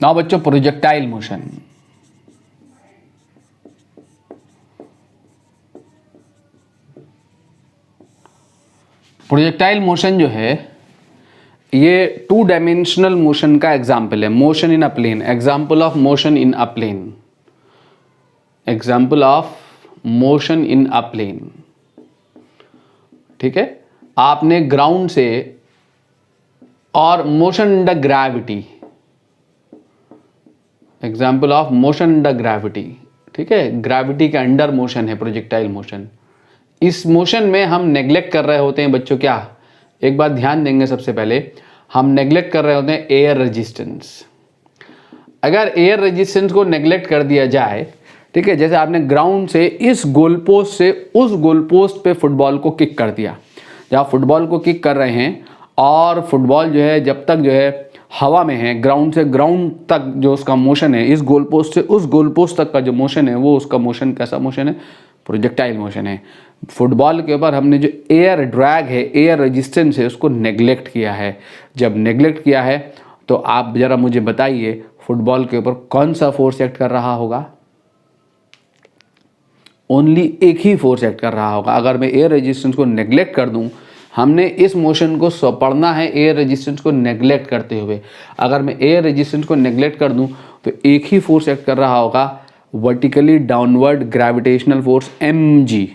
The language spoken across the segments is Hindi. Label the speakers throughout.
Speaker 1: नाउ बच्चों प्रोजेक्टाइल मोशन। प्रोजेक्टाइल मोशन जो है ये टू डायमेंशनल मोशन का एग्जाम्पल है। Motion in a plane, example of motion in a plane, example of motion in a plane. ठीक है, आपने ग्राउंड से और motion under gravity, example of motion under gravity. ठीक है, ग्रेविटी के अंडर मोशन है प्रोजेक्टाइल मोशन। इस मोशन में हम नेग्लेक्ट कर रहे होते हैं बच्चों, क्या एक बात ध्यान देंगे, सबसे पहले हम नेग्लेक्ट कर रहे होते हैं एयर रेजिस्टेंस। अगर एयर रेजिस्टेंस को नेग्लेक्ट कर दिया जाए, ठीक है, जैसे आपने ग्राउंड से इस गोल पोस्ट से उस गोल पोस्ट पे फुटबॉल को किक कर दिया, जब आप फुटबॉल को किक कर रहे हैं और फुटबॉल जो है जब तक जो है हवा में है, ग्राउंड से ग्राउंड तक जो उसका मोशन है, इस गोल पोस्ट से उस गोल पोस्ट तक का जो मोशन है, वो उसका मोशन कैसा मोशन है? प्रोजेक्टाइल मोशन है। फुटबॉल के ऊपर हमने जो एयर ड्रैग है, एयर रेजिस्टेंस है, उसको नेग्लेक्ट किया है। जब नेग्लेक्ट किया है तो आप जरा मुझे बताइए फुटबॉल के ऊपर कौन सा फोर्स एक्ट कर रहा होगा? ओनली एक ही फोर्स एक्ट कर रहा होगा। अगर मैं एयर रेजिस्टेंस को नेग्लेक्ट कर दूं, हमने इस मोशन को पढ़ना है एयर रेजिस्टेंस को नेग्लेक्ट करते हुए। अगर मैं एयर रेजिस्टेंस को नेग्लेक्ट कर दूं तो एक ही फोर्स एक्ट कर रहा होगा, vertically downward gravitational force mg।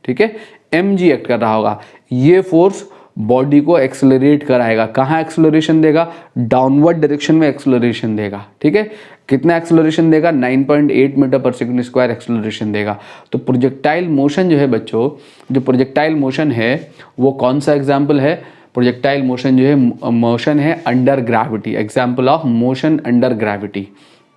Speaker 1: ठीक है, mg एक्ट कर रहा होगा। ये फोर्स बॉडी को एक्सेलरेट कराएगा। कहाँ एक्सेलरेशन देगा? डाउनवर्ड डायरेक्शन में एक्सेलरेशन देगा। ठीक है, कितना एक्सेलरेशन देगा? 9.8 मीटर पर सेकंड स्क्वायर एक्सेलरेशन देगा। तो प्रोजेक्टाइल मोशन जो है बच्चों, जो प्रोजेक्टाइल मोशन है वो कौन सा एग्जाम्पल है? प्रोजेक्टाइल मोशन जो है मोशन है under gravity, example of motion under gravity.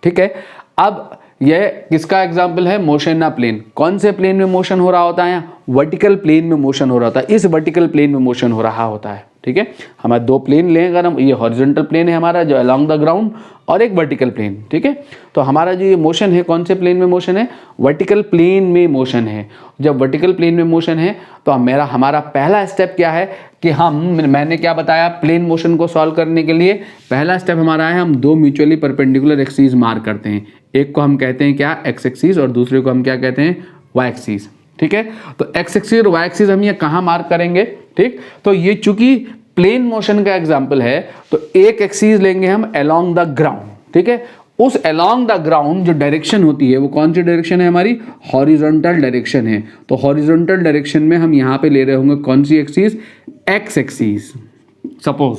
Speaker 1: ठीक है, अब यह किसका एग्जाम्पल है? मोशन ना प्लेन। कौन से प्लेन में मोशन हो रहा होता है? वर्टिकल प्लेन में मोशन हो रहा होता है। इस वर्टिकल प्लेन में मोशन हो रहा होता है। ठीक है, हमारे दो प्लेन लें अगर हम, ये हॉरिजॉन्टल प्लेन है हमारा जो अलोंग द ग्राउंड, और एक वर्टिकल प्लेन। ठीक है, तो हमारा जो ये मोशन है कौन से प्लेन में मोशन है? वर्टिकल प्लेन में मोशन है। जब वर्टिकल प्लेन में मोशन है तो हमारा पहला स्टेप क्या है कि मैंने क्या बताया प्लेन मोशन को सॉल्व करने के लिए? पहला स्टेप हमारा है हम दो म्यूचुअली परपेंडिकुलर एक्सिस मार्क करते हैं। एक को हम कहते हैं क्या? एक्स एक्सिस, और दूसरे को हम क्या कहते हैं? Y axis. ठीक है, तो एक्स एक्सिस और वाई एक्सिस हम ये कहाँ मार्क करेंगे? ठीक, तो ये चूंकि प्लेन मोशन का एग्जाम्पल है तो एक एक्सिस लेंगे हम अलोंग द ग्राउंड। ठीक है, उस अलोंग द ग्राउंड जो डायरेक्शन होती है वो कौन सी डायरेक्शन है हमारी? हॉरिजॉन्टल डायरेक्शन है। तो हॉरिजॉन्टल डायरेक्शन में हम यहाँ पे ले रहे होंगे कौन सी एक्सिस? X axis suppose.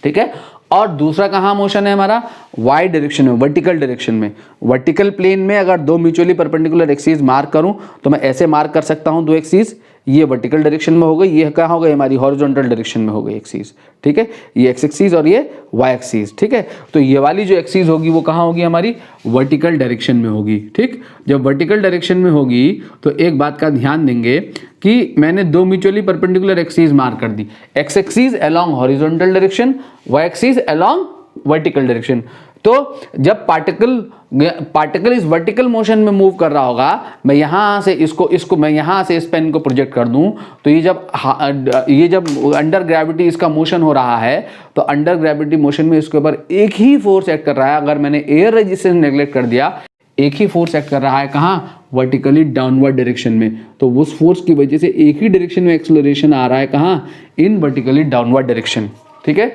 Speaker 1: ठीक है, और दूसरा कहाँ मोशन है हमारा? वाई डायरेक्शन में, वर्टिकल डायरेक्शन में। वर्टिकल प्लेन में अगर दो म्यूचुअली परपेंडिकुलर एक्सिस मार्क करूं तो मैं ऐसे मार्क कर सकता हूं दो एक्सिस, ये वर्टिकल डायरेक्शन में हो गई, ये कहाँ हो गई? हमारी हॉरिजॉन्टल डायरेक्शन में हो गई एक्सिस। ठीक है, ये एक्स एक्सिस और ये वाई एक्सिस। ठीक है, तो ये वाली जो एक्सिस होगी वो कहाँ होगी? हमारी वर्टिकल डायरेक्शन में होगी। ठीक, जब वर्टिकल डायरेक्शन में होगी तो एक बात का ध्यान देंगे कि मैंने दो म्यूचुअली परपेंडिकुलर एक्सिस मार्क कर दी, X axis along horizontal direction, Y axis along vertical direction. तो जब पार्टिकल इस वर्टिकल मोशन में मूव कर रहा होगा, मैं यहां से इसको मैं यहां से इस पेन को प्रोजेक्ट कर दूं तो ये जब अंडर ग्रेविटी इसका मोशन हो रहा है तो अंडर ग्रेविटी मोशन में इसके ऊपर एक ही फोर्स एक्ट कर रहा है। अगर मैंने एयर रेजिस्टेंस नेग्लेक्ट कर दिया, एक ही फोर्स एक्ट कर रहा है कहाँ? वर्टिकली डाउनवर्ड डायरेक्शन में। तो उस फोर्स की वजह से एक ही डायरेक्शन में एक्सेलरेशन आ रहा है कहाँ? इन वर्टिकली डाउनवर्ड डायरेक्शन। ठीक है,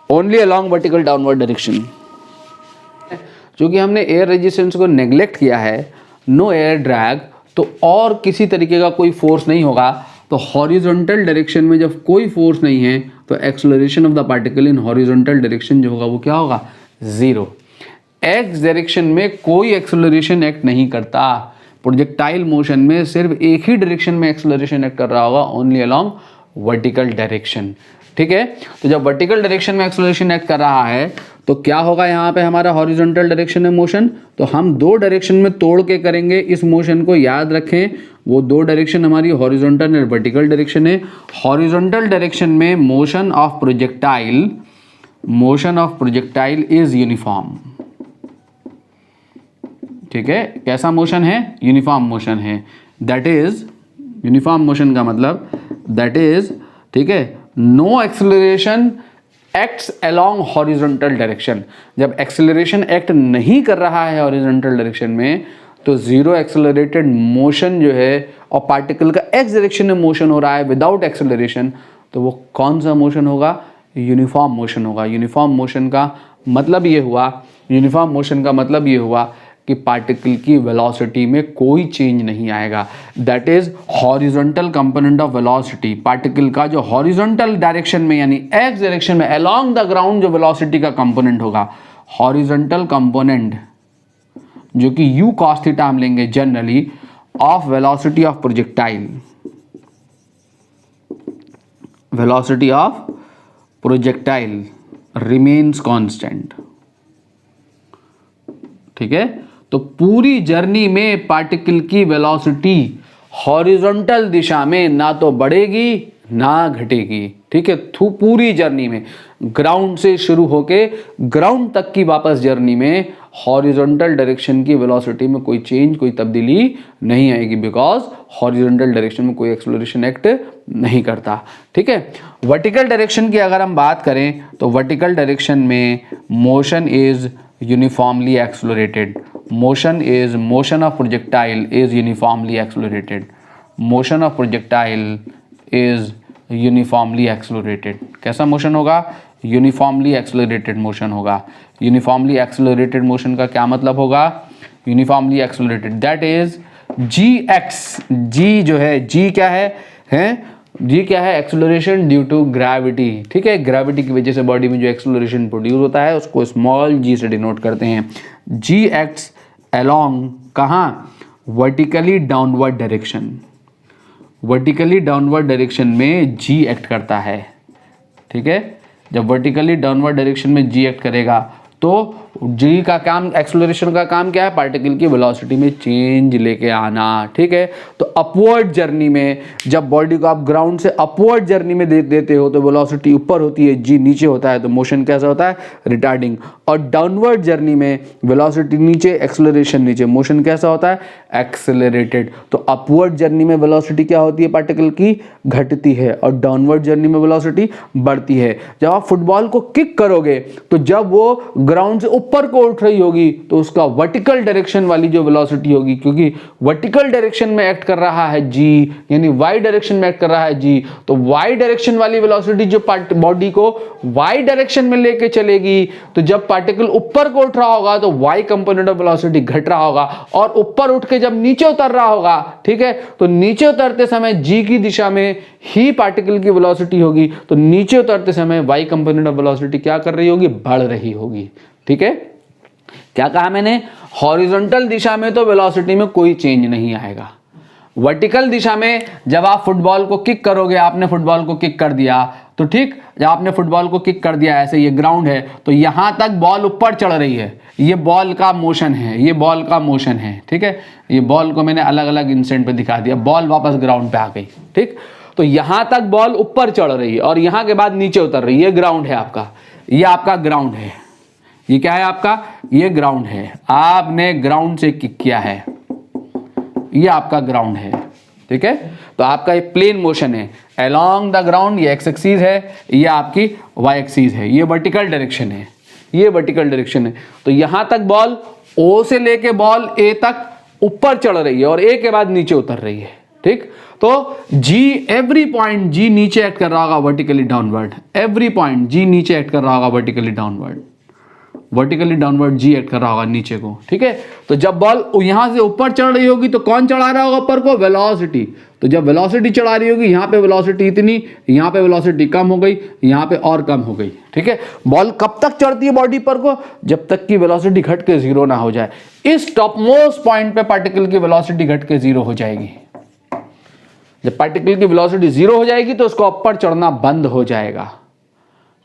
Speaker 1: only along vertical downward direction. क्योंकि हमने एयर रेजिस्टेंस को नेग्लेक्ट किया है, नो एयर ड्रैग, तो और किसी तरीके का कोई फोर्स नहीं होगा। तो हॉरिजॉन्टल डायरेक्शन में जब कोई फोर्स नहीं है तो acceleration of the particle in horizontal direction जो होगा वो क्या होगा? जीरो। एक्स डायरेक्शन में कोई एक्सेलरेशन एक्ट नहीं करता। प्रोजेक्टाइल मोशन में सिर्फ एक ही डायरेक्शन में एक्सेलरेशन एक्ट कर रहा होगा, ओनली अलोंग वर्टिकल डायरेक्शन। ठीक है, तो जब वर्टिकल डायरेक्शन में एक्सेलरेशन एक्ट कर रहा है तो क्या होगा यहाँ पे हमारा हॉरिजॉन्टल डायरेक्शन में मोशन? तो हम दो डायरेक्शन में तोड़ के करेंगे इस मोशन को, याद रखें वो दो डायरेक्शन हमारी हॉरिजॉन्टल और वर्टिकल डायरेक्शन है। हॉरिजॉन्टल डायरेक्शन में motion of projectile is uniform. ठीक है, कैसा मोशन है? यूनिफॉर्म मोशन है। दैट इज यूनिफॉर्म मोशन का मतलब दैट इज, ठीक है, no acceleration acts along horizontal direction, जब एक्सेलरेशन एक्ट नहीं कर रहा है हॉरिजॉन्टल डायरेक्शन में, तो जीरो एक्सेलरेटेड मोशन जो है और पार्टिकल का एक्स डायरेक्शन में मोशन हो रहा है विदाउट एक्सेलरेशन, तो वो कौन सा मोशन होगा? यूनिफॉर्म मोशन होगा। यूनिफॉर्म मोशन का मतलब ये हुआ, यूनिफॉर्म मोशन का मतलब ये हुआ कि पार्टिकल की वेलोसिटी में कोई चेंज नहीं आएगा। That is horizontal component of velocity. Particle का जो हॉरिजॉन्टल डायरेक्शन में यानी एक्स डायरेक्शन में अलोंग द ग्राउंड जो वेलोसिटी का कंपोनेंट होगा, हॉरिजॉन्टल कंपोनेंट जो कि u cos थीटा हम लेंगे generally of velocity of projectile, velocity of projectile remains constant. ठीक है, तो पूरी जर्नी में पार्टिकल की वेलोसिटी हॉरिजॉन्टल दिशा में ना तो बढ़ेगी ना घटेगी। ठीक है, पूरी जर्नी में ग्राउंड से शुरू होके ग्राउंड तक की वापस जर्नी में हॉरिजॉन्टल डायरेक्शन की वेलोसिटी में कोई चेंज, कोई तब्दीली नहीं आएगी, बिकॉज हॉरिजॉन्टल डायरेक्शन में कोई एक्सेलरेशन एक्ट नहीं करता। ठीक है, वर्टिकल डायरेक्शन की अगर हम बात करें तो वर्टिकल डायरेक्शन में motion is uniformly accelerated. Motion of projectile is uniformly accelerated. Motion of projectile is uniformly accelerated. कैसा मोशन होगा? यूनिफॉर्मली एक्सेलरेटेड मोशन होगा। यूनिफॉर्मली एक्सेलरेटेड मोशन का क्या मतलब होगा? Uniformly accelerated that is G X. G जो है, जी क्या है जी क्या है? Acceleration due to gravity. ठीक है, ग्रेविटी की वजह से बॉडी में जो एक्सेलरेशन प्रोड्यूस होता है उसको स्मॉल जी से डिनोट करते हैं। जी एक्ट्स अलोंग कहाँ? Vertically downward direction. Vertically downward direction में जी एक्ट करता है। ठीक है, जब वर्टिकली डाउनवर्ड डायरेक्शन में जी एक्ट करेगा तो जी का काम, एक्सेलरेशन का काम क्या है? पार्टिकल की वेलोसिटी में चेंज लेके आना। ठीक है, तो अपवर्ड जर्नी में जब बॉडी को आप ग्राउंड से अपवर्ड जर्नी में देते हो तो वेलोसिटी ऊपर होती है, जी नीचे होता है, तो मोशन कैसा होता है? रिटार्डिंग। और डाउनवर्ड जर्नी में वेलोसिटी नीचे, एक्सेलरेशन नीचे, मोशन कैसा होता है? एक्सेलरेटेड। तो अपवर्ड जर्नी में वेलोसिटी क्या होती है? पार्टिकल की घटती है, और डाउनवर्ड जर्नी में वेलोसिटी बढ़ती है। जब आप फुटबॉल को किक करोगे तो जब वो ग्राउंड से ऊपर को उठ रही होगी तो उसका वर्टिकल डायरेक्शन वाली जो वेलोसिटी होगी, क्योंकि वर्टिकल डायरेक्शन में एक्ट कर रहा है जी, यानी वाई डायरेक्शन में एक्ट कर रहा है जी, तो वाई डायरेक्शन वाली वेलोसिटी जो बॉडी को वाई डायरेक्शन में लेके चलेगी, तो जब पार्टिकल ऊपर को उठ रहा होगा तो वाई कंपोनेंट ऑफ वेलोसिटी घट रहा होगा, और ऊपर उठ के जब नीचे उतर रहा होगा, ठीक है, तो नीचे उतरते समय जी की दिशा में ही पार्टिकल की वेलोसिटी होगी, तो नीचे उतरते समय वाई कंपोनेंट ऑफ वेलोसिटी क्या कर रही होगी? बढ़ रही होगी। ठीक है, क्या कहा मैंने? हॉरिजॉन्टल दिशा में तो वेलोसिटी में कोई चेंज नहीं आएगा। वर्टिकल दिशा में जब आप फुटबॉल को किक करोगे, आपने फुटबॉल को किक कर दिया, तो ठीक, जब आपने फुटबॉल को किक कर दिया, ऐसे ये ग्राउंड है, तो यहां तक बॉल ऊपर चढ़ रही है, ये बॉल का मोशन है, ये बॉल का मोशन है। ठीक है, ये बॉल को मैंने अलग अलग इंस्टेंट पे दिखा दिया, बॉल वापस ग्राउंड पे आ गई। ठीक, तो यहां तक बॉल ऊपर चढ़ रही है और यहां के बाद नीचे उतर रही है। ये ग्राउंड है आपका, ये आपका ग्राउंड है, ये क्या है आपका? ये ग्राउंड है। आपने ग्राउंड से किक किया है, ये आपका ग्राउंड है। ठीक है, तो आपका ये प्लेन मोशन है अलोंग द ग्राउंड, ये एक्स एक्सिस है, ये आपकी वाई एक्सिस है, ये वर्टिकल डायरेक्शन है, ये वर्टिकल डायरेक्शन है। तो यहां तक बॉल ओ से लेके बॉल ए तक ऊपर चढ़ रही है और ए के बाद नीचे उतर रही है। ठीक, तो जी एवरी पॉइंट जी नीचे एक्ट कर रहा होगा वर्टिकली डाउनवर्ड, एवरी पॉइंट जी नीचे एक्ट कर रहा होगा वर्टिकली डाउनवर्ड, वर्टिकली डाउनवर्ड जी एक्ट कर रहा होगा नीचे को। ठीक है, तो जब बॉल यहां से ऊपर चढ़ रही होगी तो कौन चढ़ा रहा होगा ऊपर को? वेलोसिटी। तो जब वेलोसिटी चढ़ा रही होगी, यहां पे वेलोसिटी इतनी, यहां पे वेलोसिटी कम हो गई, यहां पे और कम हो गई। ठीक है, बॉल कब तक चढ़ती है बॉडी पर को? जब तक कि वेलोसिटी घट के जीरो ना हो जाए। इस टॉप मोस्ट पॉइंट पे पार्टिकल की वेलोसिटी घट के जीरो हो जाएगी। जब पार्टिकल की वेलोसिटी जीरो हो जाएगी तो उसको ऊपर चढ़ना बंद हो जाएगा।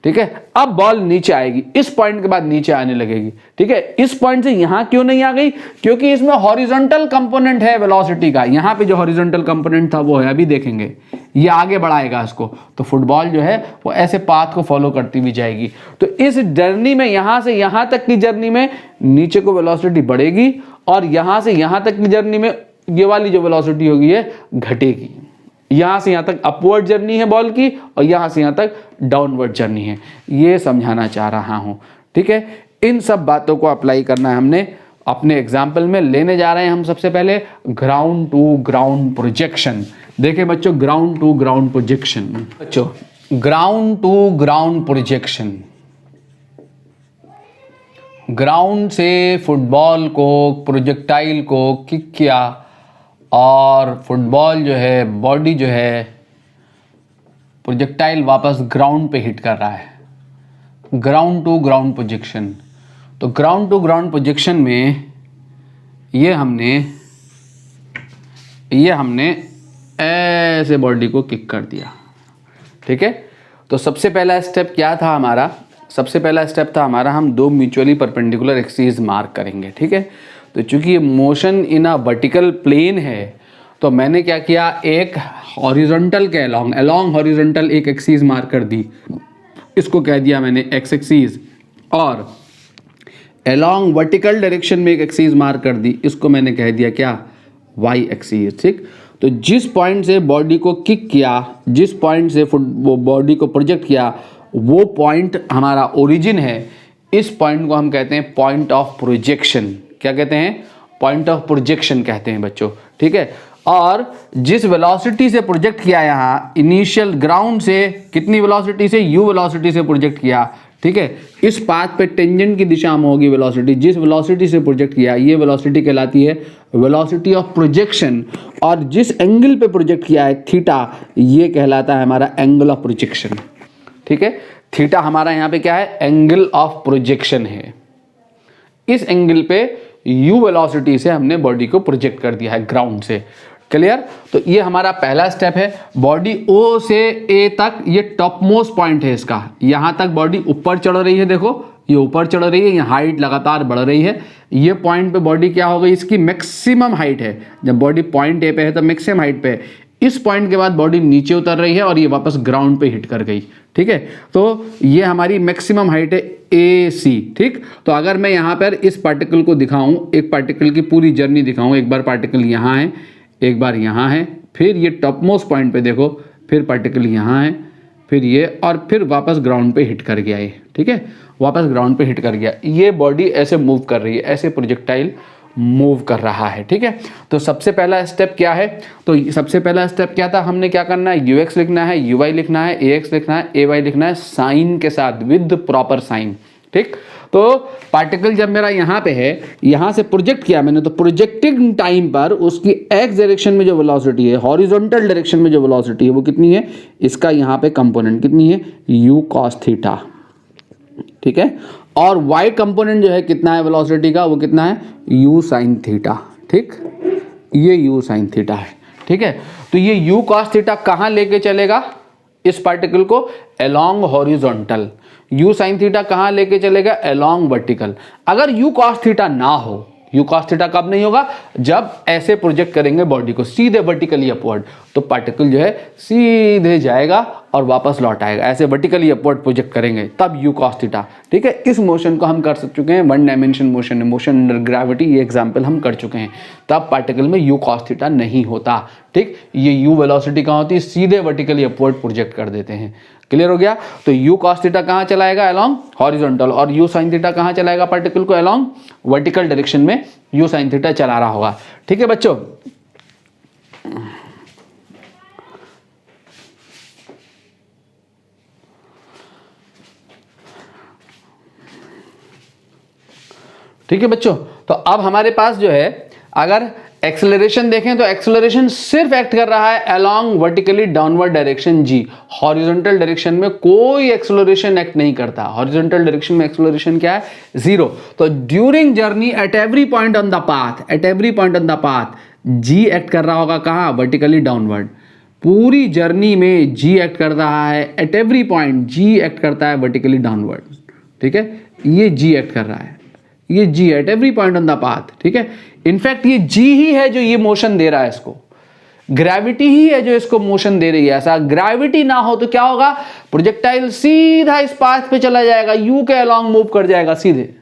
Speaker 1: ठीक है, अब बॉल नीचे आएगी, इस पॉइंट के बाद नीचे आने लगेगी। ठीक है, इस पॉइंट से यहां क्यों नहीं आ गई? क्योंकि इसमें हॉरिजॉन्टल कंपोनेंट है वेलोसिटी का। यहां पे जो हॉरिजॉन्टल कंपोनेंट था वो है, अभी देखेंगे, ये आगे बढ़ाएगा इसको। तो फुटबॉल जो है वो ऐसे पाथ को फॉलो करती भी जाएगी। तो इस जर्नी में यहां से यहां तक की जर्नी में नीचे को वेलोसिटी बढ़ेगी और यहां से यहां तक की जर्नी में ये वाली जो वेलोसिटी होगी ये घटेगी। यहाँ से यहाँ तक अपवर्ड जर्नी है बॉल की और यहाँ से यहाँ तक डाउनवर्ड जर्नी है, ये समझाना चाह रहा हूँ। ठीक है, इन सब बातों को अप्लाई करना है हमने अपने एग्जाम्पल में। लेने जा रहे हैं हम सबसे पहले ग्राउंड टू ग्राउंड प्रोजेक्शन। देखिए बच्चों, ग्राउंड टू ग्राउंड प्रोजेक्शन, बच्चों ground to ground projection, ground से फुटबॉल को, प्रोजेक्टाइल को किक किया और फुटबॉल जो है, बॉडी जो है, प्रोजेक्टाइल वापस ग्राउंड पे हिट कर रहा है। ग्राउंड टू ग्राउंड प्रोजेक्शन, तो ग्राउंड टू ग्राउंड प्रोजेक्शन में ये हमने ऐसे बॉडी को किक कर दिया। ठीक है, तो सबसे पहला स्टेप क्या था हमारा? सबसे पहला स्टेप था हमारा, हम दो म्यूचुअली परपेंडिकुलर एक्सिस मार्क करेंगे। ठीक है, तो चूंकि ये motion in a vertical plane है, तो मैंने क्या किया, एक हॉरिजॉन्टल के अलोंग हॉरिजॉन्टल एक एक्सिस मार्क कर दी, इसको कह दिया मैंने एक्स एक्सिस, और अलोंग वर्टिकल डायरेक्शन में एक एक्सिस मार्क कर दी, इसको मैंने कह दिया क्या, वाई एक्सिस। ठीक, तो जिस पॉइंट से बॉडी को किक किया, जिस पॉइंट से वो बॉडी को प्रोजेक्ट किया, वो पॉइंट हमारा ओरिजिन है। इस पॉइंट को हम कहते हैं पॉइंट ऑफ प्रोजेक्शन। क्या कहते हैं? पॉइंट ऑफ प्रोजेक्शन कहते हैं बच्चों। ठीक है, और जिस वेलोसिटी से प्रोजेक्ट किया, यहाँ इनिशियल ग्राउंड से कितनी वेलोसिटी से, u वेलोसिटी से प्रोजेक्ट किया। ठीक है, इस पाथ पे टेंजेंट की दिशा में होगी वेलोसिटी, जिस वेलोसिटी से प्रोजेक्ट किया, ये वेलोसिटी कहलाती है वेलोसिटी ऑफ प्रोजेक्शन, और जिस एंगल पे प्रोजेक्ट किया है थीटा, ये कहलाता है हमारा एंगल ऑफ प्रोजेक्शन। ठीक है, थीटा हमारा यहाँ पे क्या है, एंगल ऑफ प्रोजेक्शन है। इस एंगल पे u वेलोसिटी से हमने बॉडी को प्रोजेक्ट कर दिया है ग्राउंड से। क्लियर? तो ये हमारा पहला स्टेप है। बॉडी O से A तक, ये टॉप मोस्ट पॉइंट है इसका, यहाँ तक बॉडी ऊपर चढ़ रही है। देखो ये ऊपर चढ़ रही है, ये हाइट लगातार बढ़ रही है। ये पॉइंट पे बॉडी क्या हो गई, इसकी मैक्सिमम हाइट है। जब बॉडी पॉइंट A पे है तो मैक्सिमम हाइट पे है। इस पॉइंट के बाद बॉडी नीचे उतर रही है और ये वापस ग्राउंड पे हिट कर गई। ठीक है, तो ये हमारी मैक्सिमम हाइट है AC। ठीक, तो अगर मैं यहाँ पर इस पार्टिकल को दिखाऊं, एक पार्टिकल की पूरी जर्नी दिखाऊं, एक बार पार्टिकल यहाँ है, एक बार यहाँ है, फिर ये टॉप मोस्ट पॉइंट पे देखो, फिर पार्टिकल यहाँ है, फिर ये, और फिर वापस ग्राउंड पे हिट कर गया ये। ठीक है, वापस ग्राउंड पे हिट कर गया। ये बॉडी ऐसे मूव कर रही है, ऐसे प्रोजेक्टाइल मूव कर रहा है। ठीक है, तो सबसे पहला स्टेप क्या है, तो सबसे पहला स्टेप क्या था, हमने क्या करना है, ux लिखना है, uy लिखना है, ax लिखना है, ay लिखना है, साइन के साथ, विद प्रॉपर साइन। ठीक, तो पार्टिकल जब मेरा यहाँ पे है, यहाँ से प्रोजेक्ट किया मैंने, तो प्रोजेक्टिंग टाइम पर उसकी एक्स डायरेक्शन में जो वेलोसिटी है, हॉरिजॉन्टल डायरेक्शन में जो वेलोसिटी है, वो कितनी है, इसका यहाँ पे कंपोनेंट कितनी है, u cos थीटा। ठीक है, और y कंपोनेंट जो है कितना है वेलोसिटी का, वो कितना है, u sin थीटा। ठीक, ये u sin थीटा है। ठीक है, तो ये u cos थीटा कहाँ लेके चलेगा इस पार्टिकल को, along horizontal. u sin theta कहाँ लेके चलेगा, अलोंग वर्टिकल। अगर u cos थीटा ना हो, u cos थीटा कब नहीं होगा, जब ऐसे प्रोजेक्ट करेंगे बॉडी को सीधे वर्टिकली अपवर्ड, तो पार्टिकल जो है सीधे जाएगा और वापस लौट आएगा। ऐसे वर्टिकली अपवर्ड प्रोजेक्ट करेंगे तब u cos थीटा। ठीक है, इस मोशन को हम कर चुके हैं, वन डायमेंशन मोशन है, मोशन अंडर ग्रेविटी, ये एग्जाम्पल हम कर चुके हैं। तब पार्टिकल में u cos थीटा नहीं होता। ठीक, ये u वेलोसिटी कहाँ होती है, सीधे वर्टिकली अपवर्ड प्रोजेक्ट कर देते हैं। क्लियर हो गया? तो u cos थीटा कहाँ चलाएगा, अलोंग हॉरिजॉन्टल, और u sin थीटा कहाँ चलाएगा पार्टिकल को, अलोंग वर्टिकल डायरेक्शन में u sin थीटा चला रहा होगा। ठीक है बच्चों, ठीक है बच्चों, तो अब हमारे पास जो है, अगर एक्सेलरेशन देखें तो एक्सेलरेशन सिर्फ एक्ट कर रहा है along vertically downward direction g। Horizontal direction में कोई एक्सेलरेशन एक्ट नहीं करता। हॉरिजॉन्टल डायरेक्शन में एक्सेलरेशन क्या है, 0। तो during journey at every point on the path, eight every point on the path g act कर रहा होगा कहाँ, वर्टिकली डाउनवर्ड। पूरी जर्नी में g एक्ट कर रहा है, at every point g act करता है वर्टिकली डाउनवर्ड। ठीक है, ये g एक्ट कर रहा है, ये g eight every point on the path. ठीक है, इनफैक्ट ये g ही है जो ये मोशन दे रहा है इसको, ग्रेविटी ही है जो इसको मोशन दे रही है। ऐसा ग्रेविटी ना हो तो क्या होगा, प्रोजेक्टाइल सीधा इस पाथ पे चला जाएगा, u के अलोंग मूव कर जाएगा सीधे।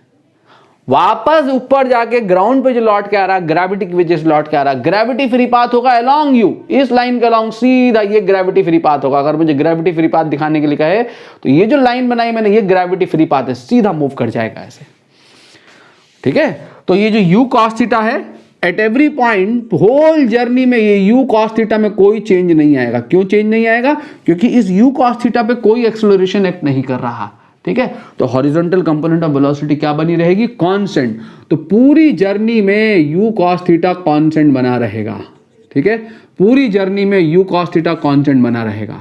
Speaker 1: वापस ऊपर जाके ग्राउंड पे जो लौट के आ रहा, ग्रेविटी की वजह से लौट के आ रहा, ग्रेविटी फ्री पाथ होगा अलोंग यू, इस लाइन के अलोंग सीधा ये ग्रेविटी फ्री पाथ होगा। अगर मुझे ग्रेविटी फ्री पाथ दिखाने के लिए कहे तो ये जो लाइन बनाई मैंने, ये ग्रेविटी फ्री पाथ है, सीधा मूव कर जाएगा ऐसे, ठीक है। तो ये जो u cos थीटा है, at every point whole journey में ये u cos थीटा में कोई चेंज नहीं आएगा। क्यों चेंज नहीं आएगा? क्योंकि इस u cos थीटा पे कोई एक्सेलरेशन एक्ट नहीं कर रहा, ठीक है। तो हॉरिजॉन्टल कंपोनेंट ऑफ वेलोसिटी क्या बनी रहेगी? कांस्टेंट। तो पूरी जर्नी में u cos थीटा कांस्टेंट बना रहेगा, ठीक है। पूरी जर्नी में u cos थीटा कांस्टेंट बना रहेगा,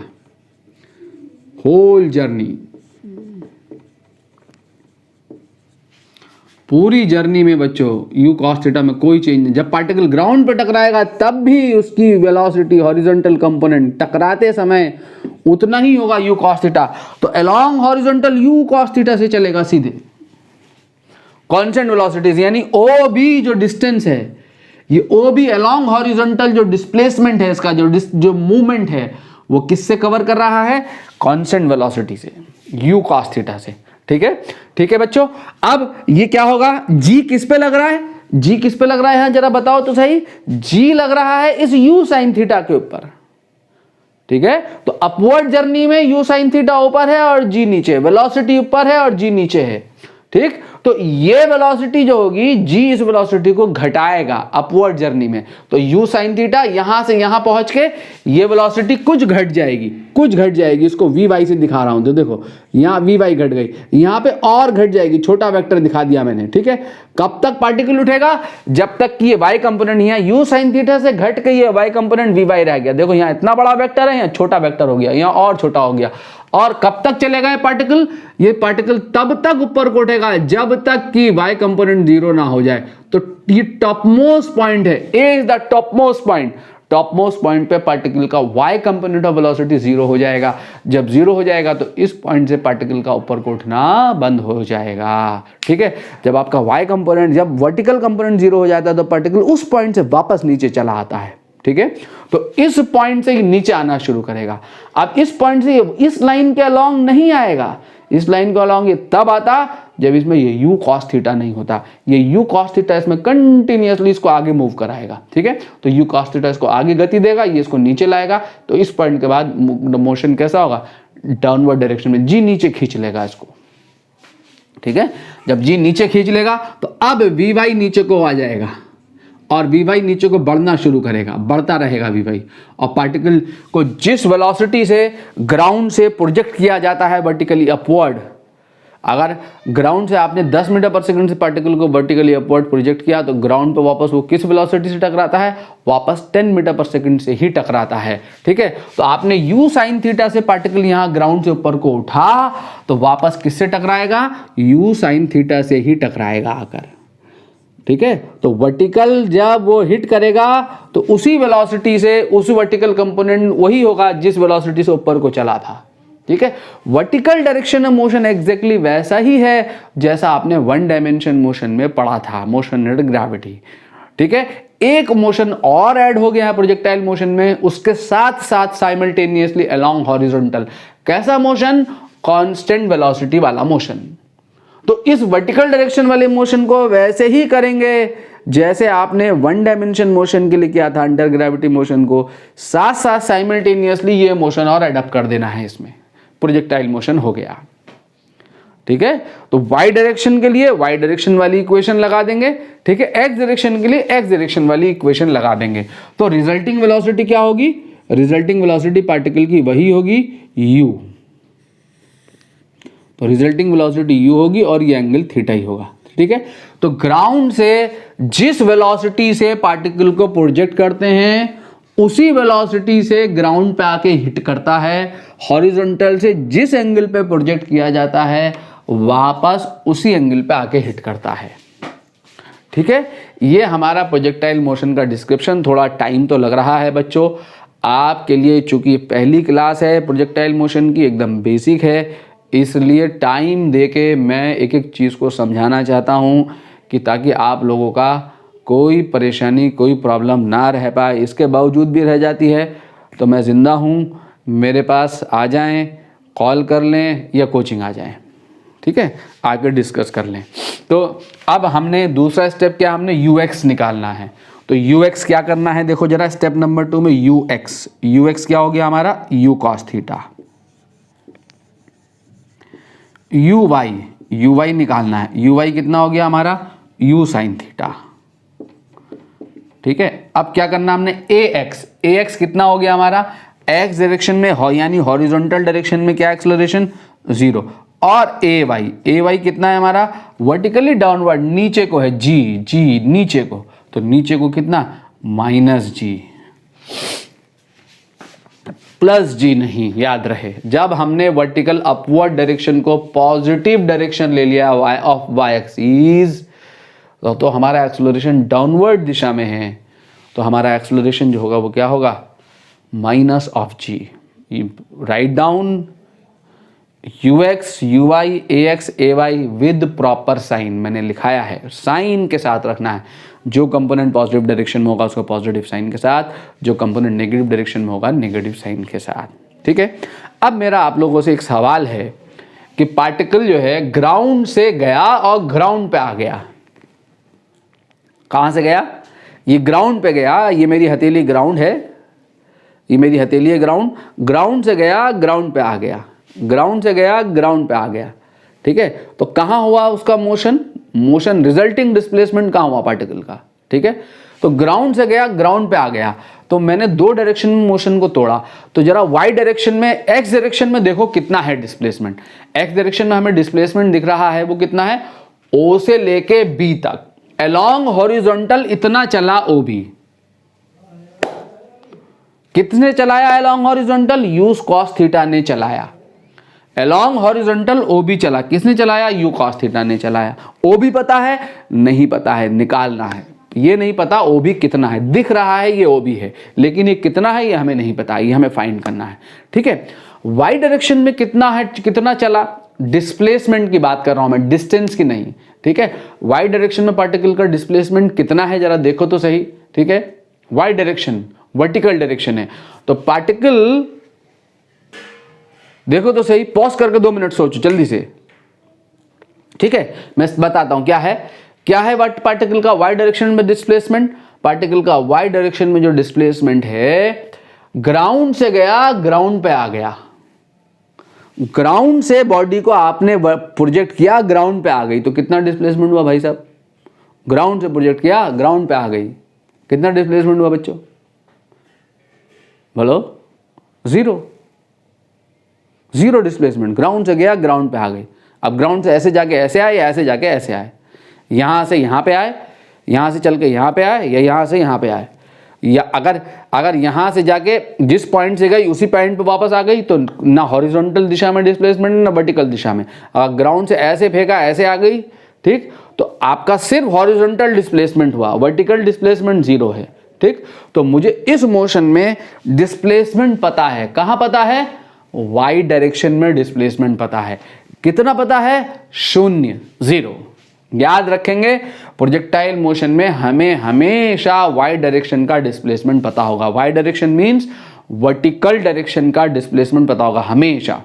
Speaker 1: होल जर्नी, पूरी जर्नी में बच्चों u cos थीटा में कोई चेंज नहीं। जब पार्टिकल ग्राउंड पे टकराएगा तब भी उसकी वेलोसिटी हॉरिजॉन्टल कंपोनेंट टकराते समय उतना ही होगा u cos थीटा। तो along horizontal u cos theta से चलेगा सीधे कांस्टेंट वेलोसिटीज, यानी OB जो डिस्टेंस है, ये OB अलोंग हॉरिजॉन्टल जो डिस्प्लेसमेंट है, इसका जो मूवमेंट है वो किससे कवर कर रहा है? कांस्टेंट वेलोसिटी से, u cos थीटा से, ठीक है। ठीक है बच्चों, अब ये क्या होगा? G किस पे लग रहा है? G किस पे लग रहा है जरा बताओ तो सही। G लग रहा है इस u sin थीटा के ऊपर, ठीक है। तो अपवर्ड जर्नी में u sin थीटा ऊपर है और G नीचे, वेलोसिटी ऊपर है और G नीचे है, ठीक। तो ये वेलोसिटी जो होगी, G इस वेलोसिटी को घटाएगा अपवर्ड जर्नी में। तो u sin थीटा यहां से यहां पहुंच के ये वेलोसिटी कुछ घट जाएगी, कुछ घट जाएगी। इसको vy से दिखा रहा हूं, तो देखो यहां vy घट गई, यहां पे और घट जाएगी, छोटा वेक्टर दिखा दिया मैंने, ठीक है। कब तक पार्टिकल उठेगा? जब तक कि ये y कंपोनेंट यहाँ u sin थीटा से घट के ये y कंपोनेंट vy रह गया। देखो यहाँ इतना बड़ा वेक्टर है, यहाँ छोटा वेक्टर हो गया, यहाँ और छोटा हो गया। और कब तक चलेगा ये पार्टिकल? ये पार्टिकल तब तक ऊपर को उठेगा जब तक कि y कंपोनेंट जीरो ना हो जाए। तो ये टॉप मोस्ट पॉइंट है, A is the top most point. Top most point पे पार्टिकल का y component of velocity zero हो जाएगा। जब जीरो हो जाएगा तो इस पॉइंट से पार्टिकल का ऊपर को उठना बंद हो जाएगा, ठीक है। जब आपका y कंपोनेंट, जब वर्टिकल कंपोनेंट जीरो हो जाता है तो पार्टिकल उस पॉइंट से वापस नीचे चला आता है, ठीक है। तो इस पॉइंट से नीचे आना शुरू करेगा। अब इस पॉइंट से इस लाइन के अलोंग नहीं आएगा, इस लाइन के अलोंग ये तब आता जब इसमें ये u cos थीटा नहीं होता। ये u cos थीटा इसमें कंटिन्यूअसली इसको आगे मूव कराएगा, ठीक है। तो u cos थीटा इसको आगे गति देगा, ये इसको नीचे लाएगा। तो इस पॉइंट के बाद मोशन कैसा होगा? डाउनवर्ड डायरेक्शन में, g नीचे खींच लेगा इसको, ठीक है। जब g नीचे खींच लेगा तो अब vy नीचे को आ जाएगा और vy नीचे को बढ़ना शुरू करेगा, बढ़ता रहेगा vy। और पार्टिकल को जिस वेलोसिटी से ग्राउंड से प्रोजेक्ट किया जाता है वर्टिकली अपवर्ड, अगर ग्राउंड से आपने 10 मीटर पर सेकंड से पार्टिकल को वर्टिकली अपवर्ड प्रोजेक्ट किया तो ग्राउंड पे वापस वो किस वेलोसिटी से टकराता है? वापस 10 मीटर पर सेकंड से ही टकराता है, ठीक है। तो आपने u sin थीटा से पार्टिकल यहाँ ग्राउंड से ऊपर को उठा तो वापस किससे टकराएगा? u sin थीटा से ही टकराएगा आकर, ठीक है। तो वर्टिकल जब वो हिट करेगा तो उसी वेलोसिटी से, उस वर्टिकल कंपोनेंट वही होगा जिस वेलोसिटी से ऊपर को चला था, ठीक है। Vertical direction of motion exactly वैसा ही है जैसा आपने वन डायमेंशन मोशन में पढ़ा था, मोशन एंड ग्रेविटी, ठीक है। एक मोशन और ऐड हो गया है प्रोजेक्टाइल मोशन में, उसके साथ साथ साइमल्टेनियसली अलोंग हॉरिजॉन्टल। कैसा मोशन? कांस्टेंट वेलोसिटी वाला मोशन। तो इस वर्टिकल डायरेक्शन वाले मोशन को वैसे ही करेंगे जैसे आपने वन डायमेंशन मोशन के लिए किया था, अंडर ग्रेविटी मोशन को। साथ साथ साइमल्टेनियसली ये मोशन और एडप्ट कर देना है, इसमें प्रोजेक्टाइल मोशन हो गया, ठीक है। तो y डायरेक्शन के लिए y डायरेक्शन वाली इक्वेशन लगा देंगे, ठीक है। x डायरेक्शन के लिए x डायरेक्शन वाली इक्वेशन लगा देंगे। तो रिजल्टिंग वेलोसिटी क्या होगी? रिजल्टिंग वेलोसिटी पार्टिकल की वही होगी u। तो रिजल्टिंग वेलोसिटी u होगी और ये एंगल थीटा ही होगा, ठीक है। तो ग्राउंड से जिस वेलोसिटी से पार्टिकल को प्रोजेक्ट करते हैं उसी वेलोसिटी से ग्राउंड पे आके हिट करता है। हॉरिजॉन्टल से जिस एंगल पे प्रोजेक्ट किया जाता है वापस उसी एंगल पे आके हिट करता है, ठीक है। ये हमारा प्रोजेक्टाइल मोशन का डिस्क्रिप्शन। थोड़ा टाइम तो लग रहा है बच्चों आपके लिए, चूंकि पहली क्लास है प्रोजेक्टाइल मोशन की, एकदम बेसिक है, इसलिए टाइम देके मैं एक एक चीज़ को समझाना चाहता हूँ कि ताकि आप लोगों का कोई परेशानी, कोई प्रॉब्लम ना रह पाए। इसके बावजूद भी रह जाती है तो मैं ज़िंदा हूँ, मेरे पास आ जाएं, कॉल कर लें या कोचिंग आ जाएं। ठीक है, आगे डिस्कस कर लें। तो अब हमने दूसरा स्टेप क्या, हमने ux निकालना है। तो ux क्या करना है, देखो जरा स्टेप नंबर 2 में ux क्या हो गया हमारा, u cos थीटा। uy निकालना है, uy कितना हो गया हमारा, u sin थीटा। ठीक है, अब क्या करना हमने, ax कितना हो गया हमारा, x डायरेक्शन में यानी हॉरिजॉन्टल डायरेक्शन में क्या एक्सेलरेशन, 0। और ay कितना है हमारा, वर्टिकली डाउनवर्ड, नीचे को है g नीचे को, तो नीचे को कितना, -g, +g नहीं, याद रहे जब हमने वर्टिकल अपवर्ड डायरेक्शन को पॉजिटिव डायरेक्शन ले लिया ऑफ y एक्सिस, तो हमारा एक्सेलरेशन डाउनवर्ड दिशा में है, तो हमारा एक्सेलरेशन जो होगा वो क्या होगा, -g। Right down ux, uy, ax, ay with proper sign, मैंने लिखाया है, साइन के साथ रखना है। जो कंपोनेंट पॉजिटिव डायरेक्शन में होगा उसको पॉजिटिव साइन के साथ, जो कंपोनेंट नेगेटिव डायरेक्शन में होगा नेगेटिव साइन के साथ। ठीक है, अब मेरा आप लोगों से एक सवाल है कि पार्टिकल जो है ग्राउंड से गया और ग्राउंड पे आ गया। कहां से गया, ये ग्राउंड पे गया, ये मेरी हथेली ग्राउंड है, ये मेरी हथेली है ग्राउंड, ग्राउंड से गया ग्राउंड पे आ गया, ग्राउंड से गया ग्राउंड पे आ गया। ठीक है, तो कहां हुआ उसका मोशन रिजल्टिंग डिस्प्लेसमेंट कहां हुआ पार्टिकल का। ठीक है, तो ग्राउंड से गया ग्राउंड पे आ गया, तो मैंने दो डायरेक्शन में मोशन को तोड़ा। तो जरा वाई डायरेक्शन में, एक्स डायरेक्शन में देखो कितना है डिस्प्लेसमेंट। एक्स डायरेक्शन में हमें डिस्प्लेसमेंट दिख रहा है, वो कितना है, ओ से लेके बी तक अलोंग हॉरिजॉन्टल इतना चला ओ बी। किसने चलाया along horizontal, u cos theta ने चलाया। अलोंग हॉरिजॉन्टल ओ बी चला, किसने चलाया, यू कॉस थीटा ने चलाया। ओ बी पता है, नहीं पता है, निकालना है। ये नहीं पता ओ बी कितना है, दिख रहा है ये ओ बी है, लेकिन ये कितना है ये हमें नहीं पता, ये हमें फाइंड करना है। ठीक है, वाई डायरेक्शन में कितना है, कितना चला, डिस्प्लेसमेंट की बात कर रहा हूं मैं, डिस्टेंस की नहीं। ठीक है, वाई डायरेक्शन में पार्टिकल का डिस्प्लेसमेंट कितना है जरा देखो तो सही। ठीक है, वाई डायरेक्शन वर्टिकल डायरेक्शन है, तो पार्टिकल देखो तो सही, पॉज करके 2 मिनट सोचो जल्दी से। ठीक है, मैं बताता हूं क्या है पार्टिकल का वाई डायरेक्शन में डिस्प्लेसमेंट। पार्टिकल का वाई डायरेक्शन में जो डिस्प्लेसमेंट है, ग्राउंड से गया ग्राउंड पे आ गया, ग्राउंड से बॉडी को आपने प्रोजेक्ट किया ग्राउंड पे आ गई, तो कितना डिस्प्लेसमेंट हुआ भाई साहब, ग्राउंड से प्रोजेक्ट किया ग्राउंड पे आ गई, कितना डिस्प्लेसमेंट हुआ बच्चों, बोलो, जीरो डिस्प्लेसमेंट। ग्राउंड से गया ग्राउंड पे आ गई। अब ग्राउंड से ऐसे जाके ऐसे आए या ऐसे जाके ऐसे आए, यहां से यहां पे आए, यहां से चल के यहां पे आए, या यहां से यहां पे आए, या अगर यहां से जाके जिस पॉइंट से गई उसी पॉइंट पे वापस आ गई, तो ना हॉरिजॉन्टल दिशा में डिस्प्लेसमेंट ना वर्टिकल दिशा में। अगर ग्राउंड से ऐसे फेंका ऐसे आ गई, ठीक, तो आपका सिर्फ हॉरिजॉन्टल डिस्प्लेसमेंट हुआ, वर्टिकल डिस्प्लेसमेंट 0 है। ठीक, तो मुझे इस मोशन में डिस्प्लेसमेंट पता है, कहां पता है, वाई डायरेक्शन में डिस्प्लेसमेंट पता है। कितना पता है, 0। याद रखेंगे, प्रोजेक्टाइल मोशन में हमें हमेशा वाई डायरेक्शन का डिस्प्लेसमेंट पता होगा। Y direction means vertical direction का डिस्प्लेसमेंट पता होगा हमेशा।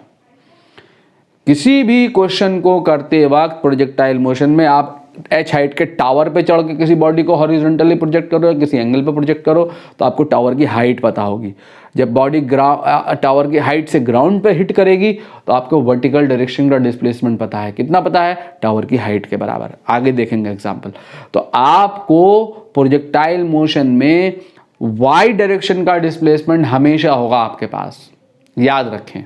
Speaker 1: किसी भी क्वेश्चन को करते वक्त प्रोजेक्टाइल मोशन में आप एच हाइट के टावर पे चढ़ के किसी बॉडी को हॉरिजॉन्टली प्रोजेक्ट करो या किसी एंगल पे प्रोजेक्ट करो, तो आपको टावर की हाइट पता होगी। जब बॉडी टावर की हाइट से ग्राउंड पे हिट करेगी, तो आपको वर्टिकल डायरेक्शन का डिस्प्लेसमेंट पता है। कितना पता है, टावर की हाइट के बराबर। आगे देखेंगे एग्जाम्पल। तो आपको प्रोजेक्टाइल मोशन में वाई डायरेक्शन का डिस्प्लेसमेंट हमेशा होगा आपके पास, याद रखें।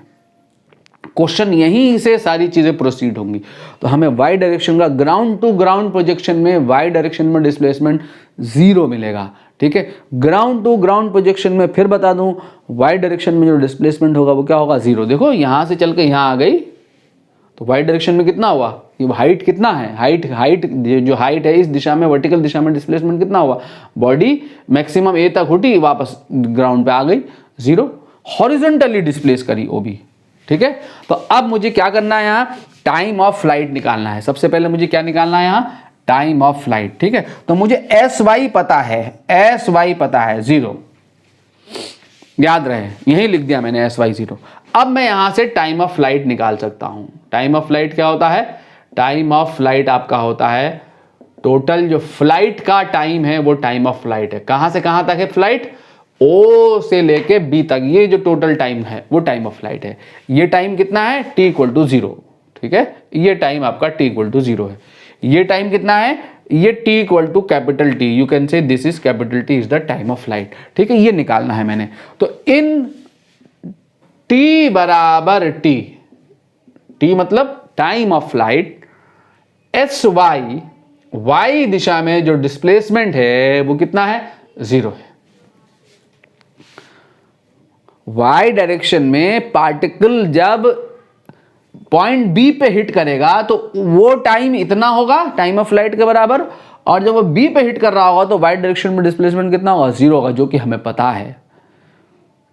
Speaker 1: क्वेश्चन यहीं से सारी चीजें प्रोसीड होंगी। तो हमें वाई डायरेक्शन का ग्राउंड टू ग्राउंड प्रोजेक्शन में वाई डायरेक्शन में डिस्प्लेसमेंट 0 मिलेगा। ठीक है, ग्राउंड टू ग्राउंड प्रोजेक्शन में फिर बता दूं, वाई डायरेक्शन में जो डिस्प्लेसमेंट होगा वो क्या होगा, 0। देखो यहां से चल के यहां आ गई, तो वाई डायरेक्शन में कितना हुआ, ये हाइट कितना है, हाइट जो हाइट है इस दिशा में, वर्टिकल दिशा में डिस्प्लेसमेंट कितना हुआ, बॉडी मैक्सिमम ए तक उठी, वापस ग्राउंड पे आ गई, 0। हॉरिजॉन्टली डिस्प्लेस करी ओ बी। ठीक है, तो अब मुझे क्या करना है, यहाँ टाइम ऑफ फ्लाइट निकालना है। सबसे पहले मुझे क्या निकालना है, यहाँ टाइम ऑफ फ्लाइट। ठीक है, तो मुझे एस वाई पता है, एस वाई पता है 0, याद रहे, यही लिख दिया मैंने एस वाई 0। अब मैं यहां से टाइम ऑफ फ्लाइट निकाल सकता हूं। टाइम ऑफ फ्लाइट क्या होता है, टाइम ऑफ फ्लाइट आपका होता है, टोटल जो फ्लाइट का टाइम है वो टाइम ऑफ फ्लाइट है। कहां से कहां तक है फ्लाइट? ओ से लेके बी तक, ये जो टोटल टाइम है वो टाइम ऑफ फ्लाइट है। ये टाइम कितना है? t इक्वल टू 0, ठीक है, ये टाइम आपका t इक्वल टू 0 है। ये टाइम कितना है? ये t equal to capital T, you can say this is capital T is the time of flight, ठीक है, ये निकालना है मैंने। तो इन t बराबर t मतलब time of flight, sy y दिशा में जो डिस्प्लेसमेंट है वो कितना है? 0 है। y डायरेक्शन में पार्टिकल जब पॉइंट बी पे हिट करेगा तो वो टाइम इतना होगा टाइम ऑफ फ्लाइट के बराबर, और जब वो बी पे हिट कर रहा होगा तो y डायरेक्शन में डिस्प्लेसमेंट कितना होगा? 0 होगा, जो कि हमें पता है,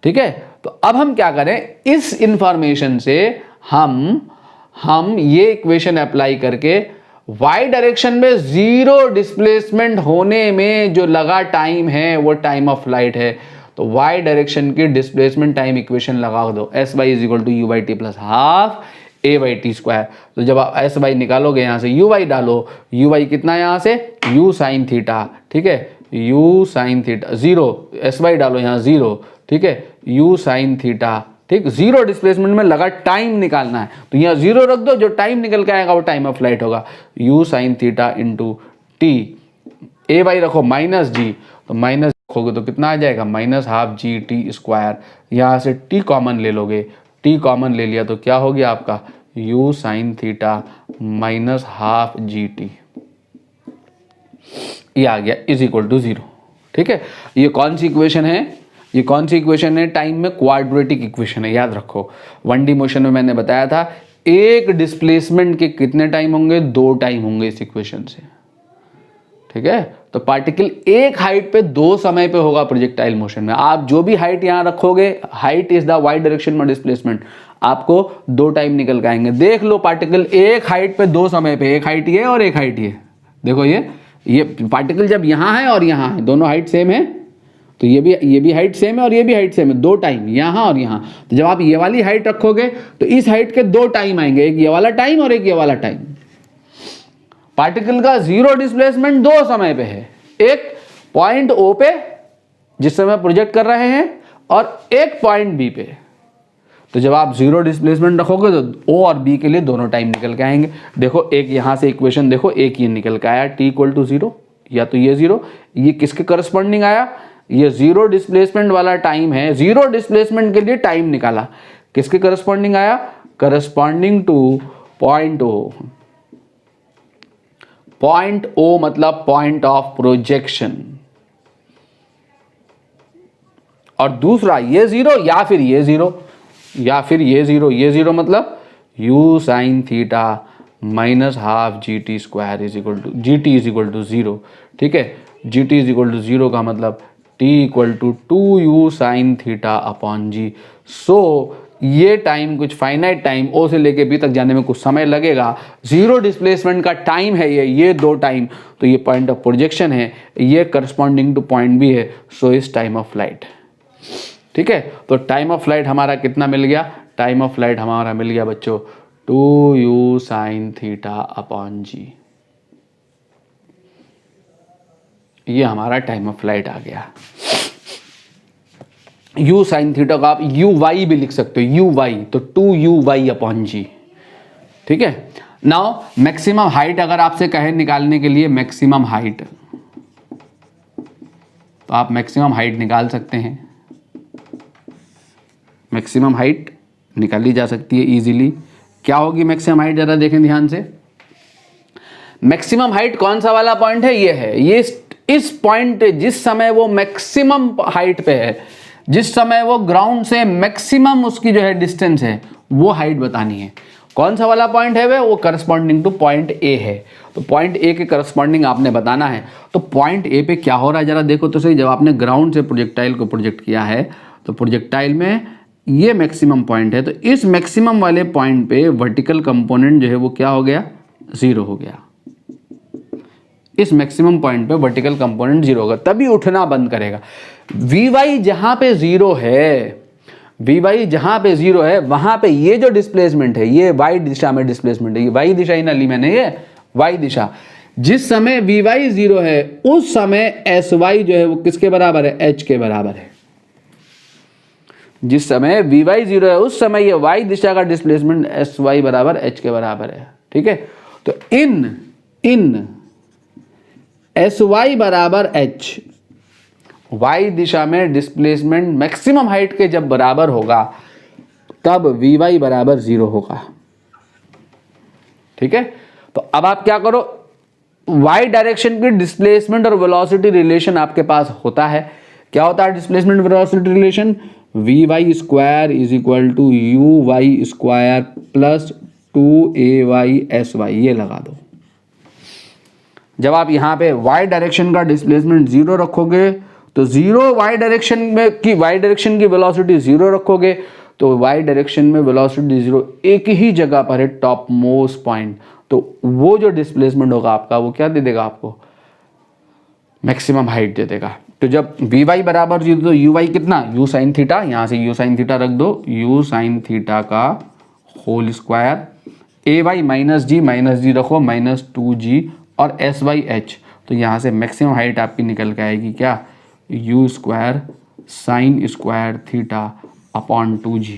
Speaker 1: ठीक है। तो अब हम क्या करें, इस इंफॉर्मेशन से हम ये इक्वेशन अप्लाई करके y डायरेक्शन में 0 डिस्प्लेसमेंट होने में जो लगा टाइम है वो टाइम ऑफ फ्लाइट है। तो y डायरेक्शन की डिस्प्लेसमेंट टाइम इक्वेशन लगा दो, s y is equal to u by t plus half a by t square. तो जब आप एस वाई निकालोगे यहां से यू वाई डालो, यू वाई कितना है यहां से? यू साइन थीटा, ठीक है, u sine theta 0, s y डालो यहां 0, ठीक है, यू साइन थीटा, ठीक, 0 डिस्प्लेसमेंट में लगा टाइम निकालना है तो यहाँ 0 रख दो, जो टाइम निकल के आएगा वो टाइम ऑफ फ्लाइट होगा, you sine theta into T, A by रखो माइनस जी, तो माइनस रखोगे तो कितना आ जाएगा? Minus half g t square. यहाँ से टी कॉमन ले लोगे, टी कॉमन ले लिया तो क्या हो गया आपका? You sine theta minus half g T, ये आ गया इज इक्वल टू 0, ठीक है। ये कौन सी इक्वेशन है? ये कौन सी इक्वेशन है? टाइम में क्वाड्रेटिक इक्वेशन है, याद रखो। 1D मोशन में मैंने बताया था एक डिस्प्लेसमेंट के कितने टाइम होंगे? 2 टाइम होंगे इस इक्वेशन से, ठीक है। तो पार्टिकल एक हाइट पे 2 समय पे होगा प्रोजेक्टाइल मोशन में। आप जो भी हाइट यहां रखोगे, height is the Y direction में डिस्प्लेसमेंट, आपको 2 टाइम निकल के आएंगे। देख लो पार्टिकल एक हाइट पे 2 समय पे, एक हाइट ये और एक हाइट ये, देखो ये पार्टिकल जब यहां है और यहां है, दोनों हाइट सेम है, तो ये भी हाइट सेम है और ये भी हाइट सेम है, 2 टाइम यहां और यहां। तो जब आप ये वाली हाइट रखोगे तो इस हाइट के 2 टाइम आएंगे, एक ये वाला टाइम और एक ये वाला टाइम। पार्टिकल का 0 डिस्प्लेसमेंट 2 समय पे है, एक पॉइंट ओ पे जिस समय प्रोजेक्ट कर रहे हैं और एक पॉइंट बी पे। तो जब आप 0 डिस्प्लेसमेंट रखोगे तो ओ और बी के लिए दोनों टाइम निकल के आएंगे। देखो एक यहां से इक्वेशन देखो, एक ये निकल के आया t इक्वल टू 0, या तो ये 0, ये किसके करस्पॉन्डिंग आया? ये 0 डिस्प्लेसमेंट वाला टाइम है, 0 डिस्प्लेसमेंट के लिए टाइम निकाला, किसके करस्पॉन्डिंग आया? Corresponding to point O. Point O मतलब पॉइंट ऑफ प्रोजेक्शन, और दूसरा ये 0 या फिर ये 0 या फिर ये 0, ये 0 मतलब u sine theta minus half g t square is equal to g t is equal to 0, ठीक है। G t is equal to 0 का मतलब t equal to 2u sine theta upon g. So ये टाइम कुछ फाइनाइट टाइम ओ से लेके बी तक जाने में कुछ समय लगेगा, 0 डिस्प्लेसमेंट का टाइम है ये 2 टाइम, तो ये पॉइंट ऑफ प्रोजेक्शन है, ये करस्पॉन्डिंग टू पॉइंट बी है, सो इस टाइम ऑफ फ्लाइट, ठीक है। तो टाइम ऑफ फ्लाइट हमारा कितना मिल गया? टाइम ऑफ फ्लाइट हमारा मिल गया बच्चों 2u sine theta upon g, ये हमारा टाइम ऑफ फ्लाइट आ गया। u साइन थीटा को आप यू वाई भी लिख सकते हो, यू वाई, तो 2u वाई अपॉन जी, ठीक है। नाउ मैक्सिमम हाइट अगर आपसे कहे निकालने के लिए मैक्सिमम हाइट, तो आप मैक्सिमम हाइट निकाल सकते हैं। मैक्सिमम हाइट निकाली जा सकती है इजीली। क्या होगी मैक्सिमम हाइट? जरा देखें ध्यान से। मैक्सिमम हाइट कौन सा वाला पॉइंट है? ये है, ये इस पॉइंट जिस समय वो मैक्सिमम हाइट पे है, जिस समय वो ग्राउंड से मैक्सिमम उसकी जो है डिस्टेंस है, वो हाइट बतानी है। कौन सा वाला पॉइंट है वो करस्पॉन्डिंग टू पॉइंट ए है, तो पॉइंट ए के करस्पॉन्डिंग आपने बताना है। तो पॉइंट ए पे क्या हो रहा है जरा देखो तो सही। जब आपने ग्राउंड से प्रोजेक्टाइल को प्रोजेक्ट किया है तो प्रोजेक्टाइल में ये मैक्सिमम पॉइंट है, तो इस मैक्सिमम वाले पॉइंट पे वर्टिकल कंपोनेंट जो है वो क्या हो गया? 0 हो गया। इस मैक्सिमम पॉइंट पे वर्टिकल कंपोनेंट 0 होगा, तभी उठना बंद करेगा। Vy जहां पे 0 है, वी वाई जहाँ पे 0 है वहाँ पे ये जो डिस्प्लेसमेंट है ये वाई दिशा में डिस्प्लेसमेंट है, ये वाई दिशा ही ना ली मैंने, ये वाई दिशा। जिस समय वी वाई 0 है उस समय एस वाई जो है वो किसके बराबर है, एच के बराबर है। जिस समय वी वाई 0 है उस समय ये वाई दिशा का डिस्प्लेसमेंट एस वाई बराबर एच के बराबर है। ठीक है, तो इन एस वाई बराबर एच, वाई दिशा में डिस्प्लेसमेंट मैक्सिमम हाइट के जब बराबर होगा तब वी वाई बराबर 0 होगा। ठीक है, तो अब आप क्या करो, वाई डायरेक्शन की डिस्प्लेसमेंट और वेलोसिटी रिलेशन आपके पास होता है। क्या होता है displacement velocity relation, v y square is equal to u y square plus 2a y s y, ये लगा दो। जब आप यहाँ पे y डायरेक्शन का डिस्प्लेसमेंट 0 रखोगे तो 0 y डायरेक्शन में की y डायरेक्शन की वेलोसिटी 0 रखोगे तो y डायरेक्शन में वेलोसिटी 0 एक ही जगह पर है, टॉप मोस्ट पॉइंट। तो वो जो डिस्प्लेसमेंट होगा आपका वो क्या दे देगा, आपको मैक्सिमम हाइट दे देगा। तो जब वी वाई बराबर 0 तो यू वाई कितना, यू साइन थीटा, यहाँ से यू साइन थीटा रख दो, यू साइन थीटा का होल स्क्वायर, ए वाई माइनस जी रखो माइनस 2g और एस वाई एच, तो यहाँ से मैक्सिमम हाइट आपकी निकल के आएगी क्या, you square sine square theta upon 2g।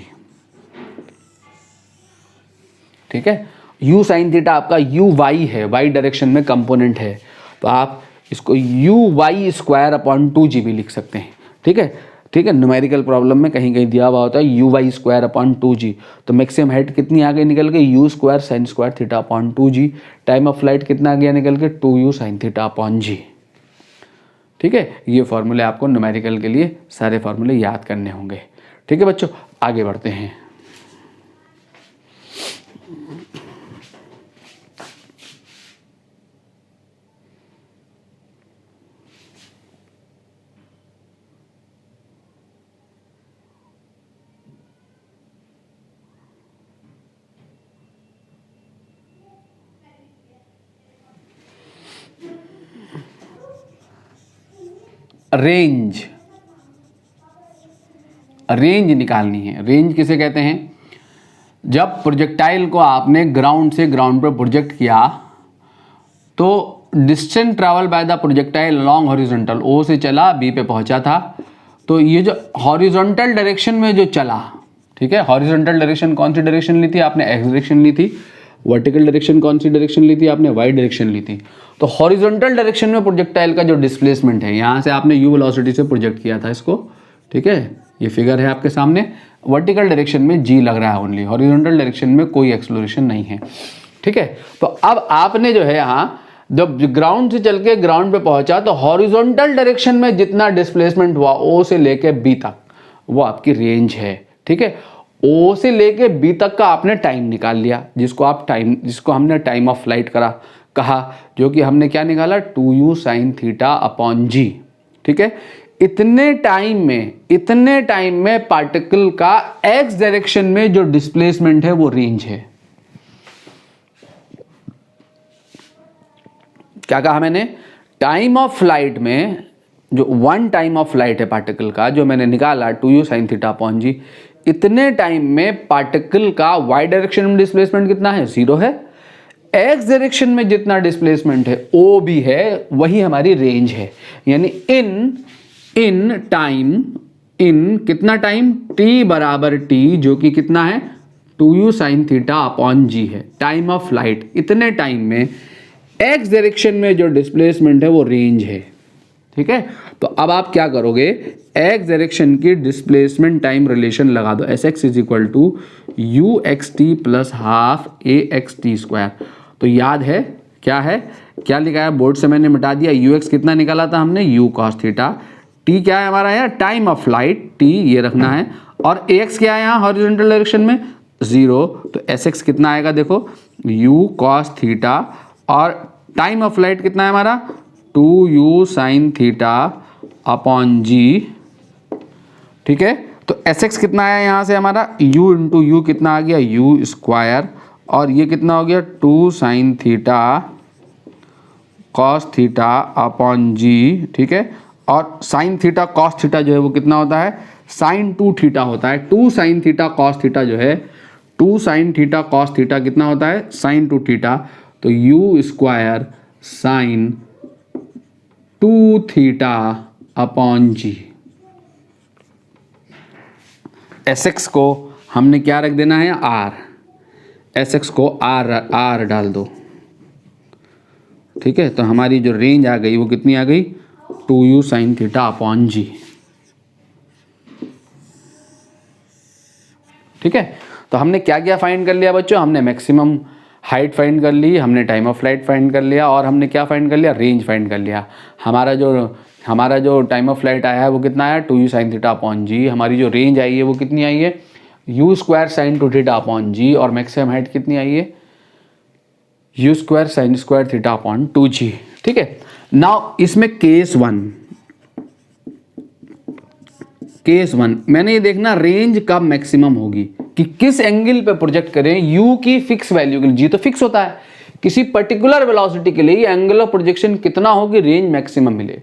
Speaker 1: ठीक है, यू साइन थीटा आपका यू वाई है, वाई डायरेक्शन में कंपोनेंट है, तो आप इसको you y square upon 2g भी लिख सकते हैं। ठीक है, ठीक है, न्यूमेरिकल प्रॉब्लम में कहीं कहीं दिया हुआ होता है you y square upon 2g, तो मैक्सिमम हाइट कितनी आ गई निकल के, you square sine square theta upon 2g, time of flight कितना आ गया निकल के, 2u sine theta upon g। ठीक है, ये फॉर्मूले आपको न्यूमेरिकल के लिए सारे फॉर्मूले याद करने होंगे। ठीक है बच्चों, आगे बढ़ते हैं। रेंज, रेंज निकालनी है। रेंज किसे कहते हैं, जब प्रोजेक्टाइल को आपने ग्राउंड से ग्राउंड पर प्रोजेक्ट किया तो distance travel by the projectile along horizontal, O से चला बी पे पहुंचा था, तो ये जो हॉरिजॉन्टल डायरेक्शन में जो चला, ठीक है, हॉरिजॉन्टल डायरेक्शन कौन सी डायरेक्शन ली थी आपने, एक्स डायरेक्शन ली थी, वर्टिकल डायरेक्शन कौन सी डायरेक्शन ली थी आपने, वाई डायरेक्शन ली थी। तो हॉरिजॉन्टल डायरेक्शन में प्रोजेक्टाइल का जो डिस्प्लेसमेंट है, यहाँ से आपने यू वेलोसिटी से प्रोजेक्ट किया था इसको, ठीक है, ये फिगर है आपके सामने, वर्टिकल डायरेक्शन में जी लग रहा है ओनली, हॉरिजॉन्टल डायरेक्शन में कोई एक्सप्लोरेशन नहीं है। ठीक है, तो अब आपने जो है यहाँ जब ग्राउंड से चल के ग्राउंड पे पहुंचा तो हॉरिजॉन्टल डायरेक्शन में जितना डिस्प्लेसमेंट हुआ ओ से लेके बी तक, वो आपकी रेंज है। ठीक है, ओ से लेके बी तक का आपने टाइम निकाल लिया, जिसको हमने टाइम ऑफ फ्लाइट कहा, जो कि हमने क्या निकाला, 2u sine theta upon g. ठीक है, इतने टाइम में पार्टिकल का एक्स डायरेक्शन में जो डिस्प्लेसमेंट है वो रेंज है। क्या कहा मैंने, टाइम ऑफ फ्लाइट में जो वन टाइम ऑफ फ्लाइट है पार्टिकल का, जो मैंने निकाला 2u साइन थीटा अपॉन जी, इतने टाइम में पार्टिकल का वाई डायरेक्शन में डिस्प्लेसमेंट कितना है, 0 है, एक्स डायरेक्शन में जितना डिस्प्लेसमेंट है ओ भी है, वही हमारी रेंज है। यानी इन कितना टाइम, t बराबर t, जो कि कितना है 2u sine theta upon g है, टाइम ऑफ फ्लाइट, इतने टाइम में एक्स डायरेक्शन में जो डिस्प्लेसमेंट है वो रेंज है। ठीक है, तो अब आप क्या करोगे, एक्स डायरेक्शन की डिस्प्लेसमेंट टाइम रिलेशन लगा दो, s x is equal to u x t plus half a x t square. तो याद है क्या लिखा है, बोर्ड से मैंने मिटा दिया, यू एक्स कितना निकाला था हमने, यू कॉस थीटा, टी क्या है हमारा यहाँ, टाइम ऑफ फ्लाइट, टी ये रखना है, और ए एक्स क्या है यहाँ हॉरिजॉन्टल डायरेक्शन में 0, तो एस एक्स कितना आएगा देखो, यू कॉस थीटा, और टाइम ऑफ फ्लाइट कितना है हमारा 2u sine theta upon g. ठीक है, तो एस एक्स कितना आया यहाँ से हमारा, u इंटू यू कितना आ गया, यू स्क्वायर, और ये कितना हो गया 2 sine theta cos theta upon g. ठीक है, और साइन थीटा कॉस थीटा जो है वो कितना होता है, साइन 2 थीटा होता है। 2 साइन थीटा कॉस थीटा जो है, 2 साइन थीटा कॉस थीटा कितना होता है, साइन 2 थीटा। तो u square sine 2 theta upon g. S x को हमने क्या रख देना है, आर। एस एक्स को आर डाल दो, ठीक है। तो हमारी जो रेंज आ गई वो कितनी आ गई, 2u sine theta upon g, ठीक है। तो हमने क्या क्या फाइंड कर लिया बच्चों, हमने मैक्सिमम हाइट फाइंड कर ली, हमने टाइम ऑफ फ्लाइट फाइंड कर लिया, और हमने क्या फाइंड कर लिया, रेंज फाइंड कर लिया। हमारा जो टाइम ऑफ फ्लाइट आया है वो कितना आया, 2u साइन थीटा अपॉन जी। हमारी जो रेंज आई है वो कितनी आई है, u square sine 2 theta upon g. और मैक्सिमम हाइट कितनी आई है, u square sine square theta upon 2g, ठीक है। नाउ इसमें केस वन मैंने ये देखना रेंज कब मैक्सिमम होगी, कि किस एंगल पे प्रोजेक्ट करें। u की फिक्स वैल्यू के लिए, g तो फिक्स होता है, किसी पर्टिकुलर वेलोसिटी के लिए एंगल ऑफ प्रोजेक्शन कितना हो कि रेंज मैक्सिमम मिले।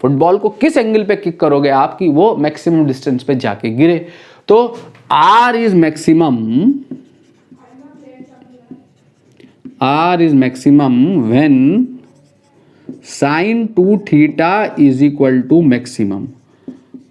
Speaker 1: फुटबॉल को किस एंगल पे किक करोगे आप कि वो मैक्सिमम डिस्टेंस पे जाके गिरे। तो r is maximum when sine 2 theta is equal to maximum.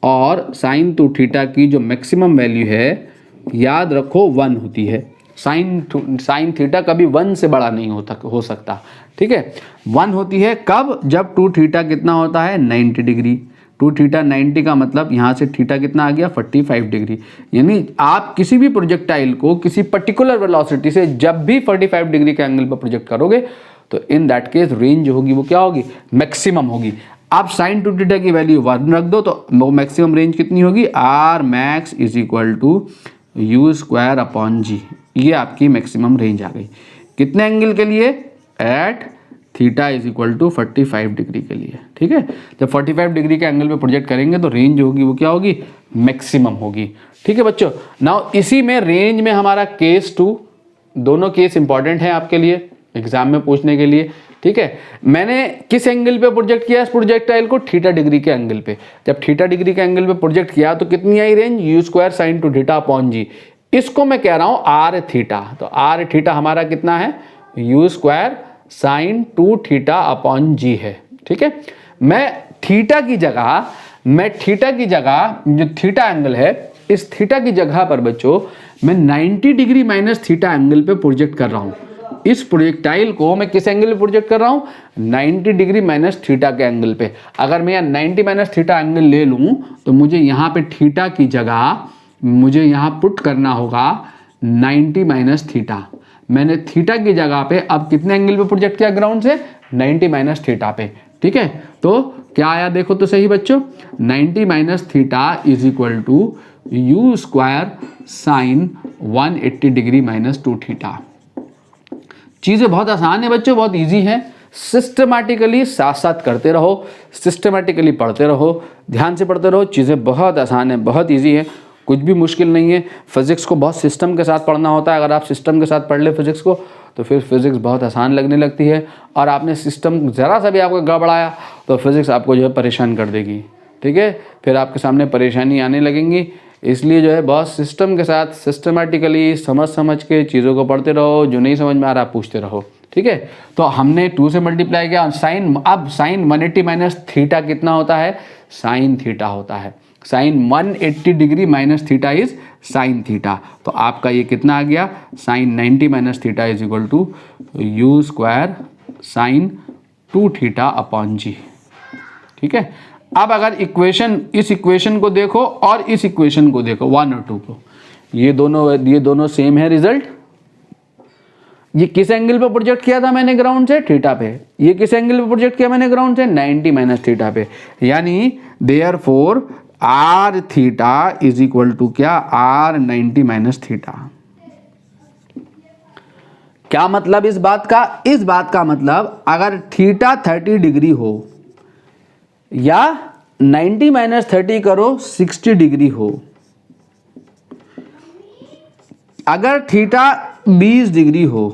Speaker 1: और साइन 2 थीटा की जो मैक्सिमम वैल्यू है याद रखो 1 होती है। साइन थीटा कभी 1 से बड़ा नहीं हो सकता, ठीक है। 1 होती है कब, जब 2 थीटा कितना होता है, 90 डिग्री। 2 थीटा 90 का मतलब यहाँ से थीटा कितना आ गया, 45 डिग्री। यानी आप किसी भी प्रोजेक्टाइल को किसी पर्टिकुलर वेलोसिटी से जब भी 45 डिग्री के एंगल पर प्रोजेक्ट करोगे तो इन दैट केस रेंज जो होगी वो क्या होगी, मैक्सिमम होगी। आप साइन 2 थीटा की वैल्यू 1 रख दो तो वो मैक्सिमम रेंज कितनी होगी, R max is equal to u square upon g. ये आपकी मैक्सिमम रेंज आ गई। कितने एंगल के लिए, at theta is equal to 45 degree के लिए, ठीक है। जब 45 डिग्री के एंगल पे प्रोजेक्ट करेंगे तो रेंज होगी वो क्या होगी, मैक्सिमम होगी, ठीक है बच्चों। नाउ इसी में रेंज में हमारा केस 2, दोनों केस इंपॉर्टेंट है आपके लिए एग्जाम में पूछने के लिए, ठीक है। मैंने किस एंगल पे प्रोजेक्ट किया इस प्रोजेक्टाइल को, थीटा डिग्री के एंगल पे। जब थीटा डिग्री के एंगल पे प्रोजेक्ट किया तो कितनी आई range, u square sine 2 theta upon g. इसको मैं कह रहा हूं आर थीटा। तो आर थीटा हमारा कितना है, u square sine 2 theta upon g है, ठीक है। मैं थीटा की जगह जो थीटा एंगल है, इस थीटा की जगह पर बच्चों मैं 90 डिग्री माइनस थीटा एंगल पे प्रोजेक्ट कर रहा हूं। इस प्रोजेक्टाइल को मैं किस एंगल पे प्रोजेक्ट कर रहा हूं, 90 डिग्री माइनस थीटा के एंगल पे। अगर मैं यहाँ 90 माइनस थीटा एंगल ले लूं तो मुझे यहाँ पे थीटा की जगह मुझे यहाँ पुट करना होगा 90 माइनस थीटा। मैंने थीटा की जगह पे अब कितने एंगल पे प्रोजेक्ट किया, ग्राउंड से 90 माइनस थीटा पे, ठीक है। तो क्या आया देखो तो सही बच्चों, 90 minus theta is equal to u square sine 180 degree minus 2 theta. चीज़ें बहुत आसान है बच्चों, बहुत इजी है। सिस्टमैटिकली साथ साथ करते रहो, सिस्टमैटिकली पढ़ते रहो, ध्यान से पढ़ते रहो। चीज़ें बहुत आसान है, बहुत इजी है, कुछ भी मुश्किल नहीं है। फिजिक्स को बहुत सिस्टम के साथ पढ़ना होता है। अगर आप सिस्टम के साथ पढ़ ले फिजिक्स को तो फिर फिजिक्स बहुत आसान लगने लगती है। और आपने सिस्टम ज़रा सा भी आपको गड़बड़ाया तो फिजिक्स आपको जो है परेशान कर देगी, ठीक है। फिर आपके सामने परेशानी आने लगेंगी। इसलिए जो है बहुत सिस्टम के साथ सिस्टमेटिकली समझ के चीज़ों को पढ़ते रहो। जो नहीं समझ में आ रहा पूछते रहो, ठीक है। तो हमने 2 से मल्टीप्लाई किया। अब साइन 180 माइनस थीटा कितना होता है, साइन थीटा होता है। Sine 180 degree minus theta is sine theta. तो आपका ये कितना आ गया, sine 90 minus theta is equal to u square sine 2 theta upon g, ठीक है। अब अगर इस इक्वेशन को देखो और इस इक्वेशन को देखो 1 और 2 को, ये दोनों सेम है रिजल्ट। ये किस एंगल पे प्रोजेक्ट किया था मैंने, ग्राउंड से, थीटा पे। ये किस एंगल पे प्रोजेक्ट किया मैंने, ग्राउंड से, 90 माइनस थीटा पे। यानी therefore R theta is equal to क्या, आर 90 माइनस थीटा। क्या मतलब इस बात का मतलब अगर थीटा 30 डिग्री हो या 90 माइनस 30 करो 60 डिग्री हो, अगर थीटा 20 डिग्री हो,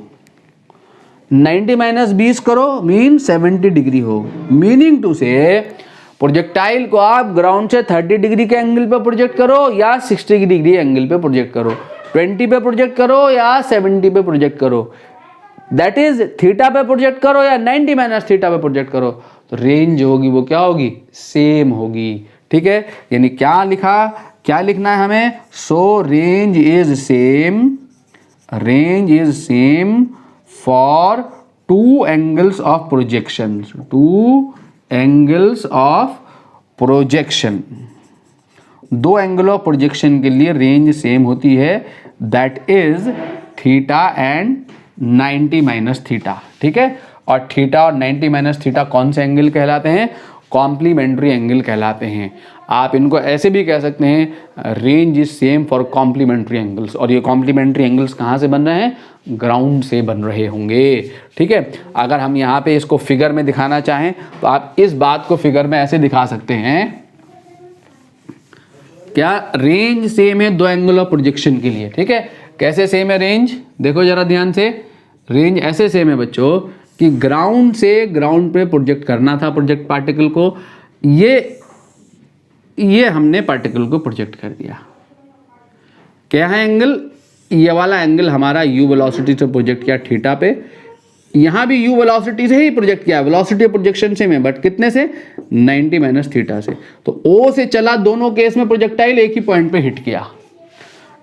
Speaker 1: 90 माइनस 20 करो मीन 70 डिग्री हो। मीनिंग टू से प्रोजेक्टाइल को आप ग्राउंड से 30 डिग्री के एंगल पे प्रोजेक्ट करो या 60 डिग्री एंगल पे प्रोजेक्ट करो, 20 पे प्रोजेक्ट करो या 70 पे प्रोजेक्ट करो, दैट इज थीटा पे प्रोजेक्ट करो या 90 माइनस थीटा पे प्रोजेक्ट करो, तो रेंज होगी वो क्या होगी, सेम होगी। ठीक है, यानी क्या लिखा, क्या लिखना है हमें, सो range is same for two angles of projection, two angles of projection, दो एंगल ऑफ प्रोजेक्शन के लिए रेंज सेम होती है, that is theta and 90 minus theta. ठीक है, और थीटा और 90 माइनस थीटा कौन से एंगल कहलाते हैं, कॉम्प्लीमेंट्री एंगल कहलाते हैं। आप इनको ऐसे भी कह सकते हैं, range is same for complementary angles, और ये कॉम्प्लीमेंट्री एंगल्स कहाँ से बन रहे हैं, ग्राउंड से बन रहे होंगे। ठीक है, अगर हम यहाँ पे इसको फिगर में दिखाना चाहें तो आप इस बात को फिगर में ऐसे दिखा सकते हैं, क्या रेंज सेम है दो एंगल ऑफ प्रोजेक्शन के लिए। ठीक है, कैसे सेम है रेंज, देखो जरा ध्यान से, रेंज ऐसे सेम है बच्चों कि ग्राउंड से ग्राउंड पे प्रोजेक्ट करना था प्रोजेक्ट पार्टिकल को, ये हमने पार्टिकल को प्रोजेक्ट कर दिया। क्या है एंगल, ये वाला एंगल हमारा यू वेलोसिटी से प्रोजेक्ट किया थीटा पे, यहाँ भी यू वेलोसिटी से ही प्रोजेक्ट किया, वेलोसिटी प्रोजेक्शन से में, बट कितने से, 90 माइनस थीटा से। तो ओ से चला, दोनों केस में प्रोजेक्टाइल एक ही पॉइंट पे हिट किया।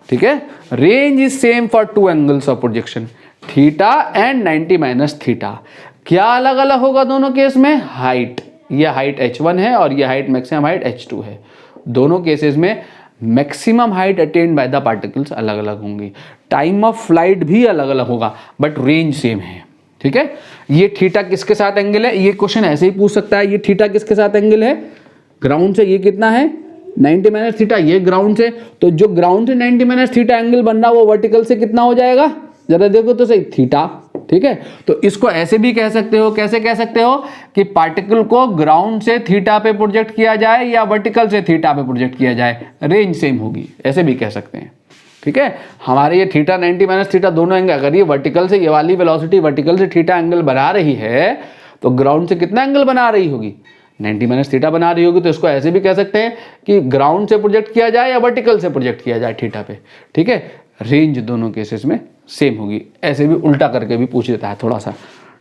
Speaker 1: ठीक है, range is same for two angles of projection, theta and 90 minus theta. क्या अलग अलग होगा दोनों केस में, हाइट, ये हाइट h1 है और ये हाइट मैक्सिमम हाइट h2 है। दोनों केसेस में maximum height attend by the particles अलग अलग होंगी, टाइम ऑफ फ्लाइट भी अलग अलग होगा, बट रेंज सेम है। ठीक है, ये थीटा किसके साथ एंगल है, ये क्वेश्चन ऐसे ही पूछ सकता है, ये थीटा किसके साथ एंगल है, ग्राउंड से, ये कितना है 90 माइनस थीटा, ये ग्राउंड से, तो जो ग्राउंड से 90 माइनस थीटा एंगल बन रहा वो वर्टिकल से कितना हो जाएगा, जरा देखो तो सही, थीटा। ठीक है, तो इसको ऐसे भी कह सकते हो, कैसे कह सकते हो कि पार्टिकल को ग्राउंड से थीटा पे प्रोजेक्ट किया जाए या वर्टिकल से थीटा पे प्रोजेक्ट किया जाए, रेंज सेम होगी, ऐसे भी कह सकते हैं। ठीक है, हमारे ये थीटा 90 माइनस थीटा दोनों एंगल, अगर ये वर्टिकल से, ये वाली वेलोसिटी वर्टिकल से थीटा एंगल बना रही है तो ग्राउंड से कितना एंगल बना रही होगी, 90 माइनस थीटा बना रही होगी। तो इसको ऐसे भी कह सकते हैं कि ग्राउंड से प्रोजेक्ट किया जाए या वर्टिकल से प्रोजेक्ट किया जाए थीटा पे। ठीक है, रेंज दोनों केसेस में सेम होगी, ऐसे भी उल्टा करके भी पूछ देता है थोड़ा सा।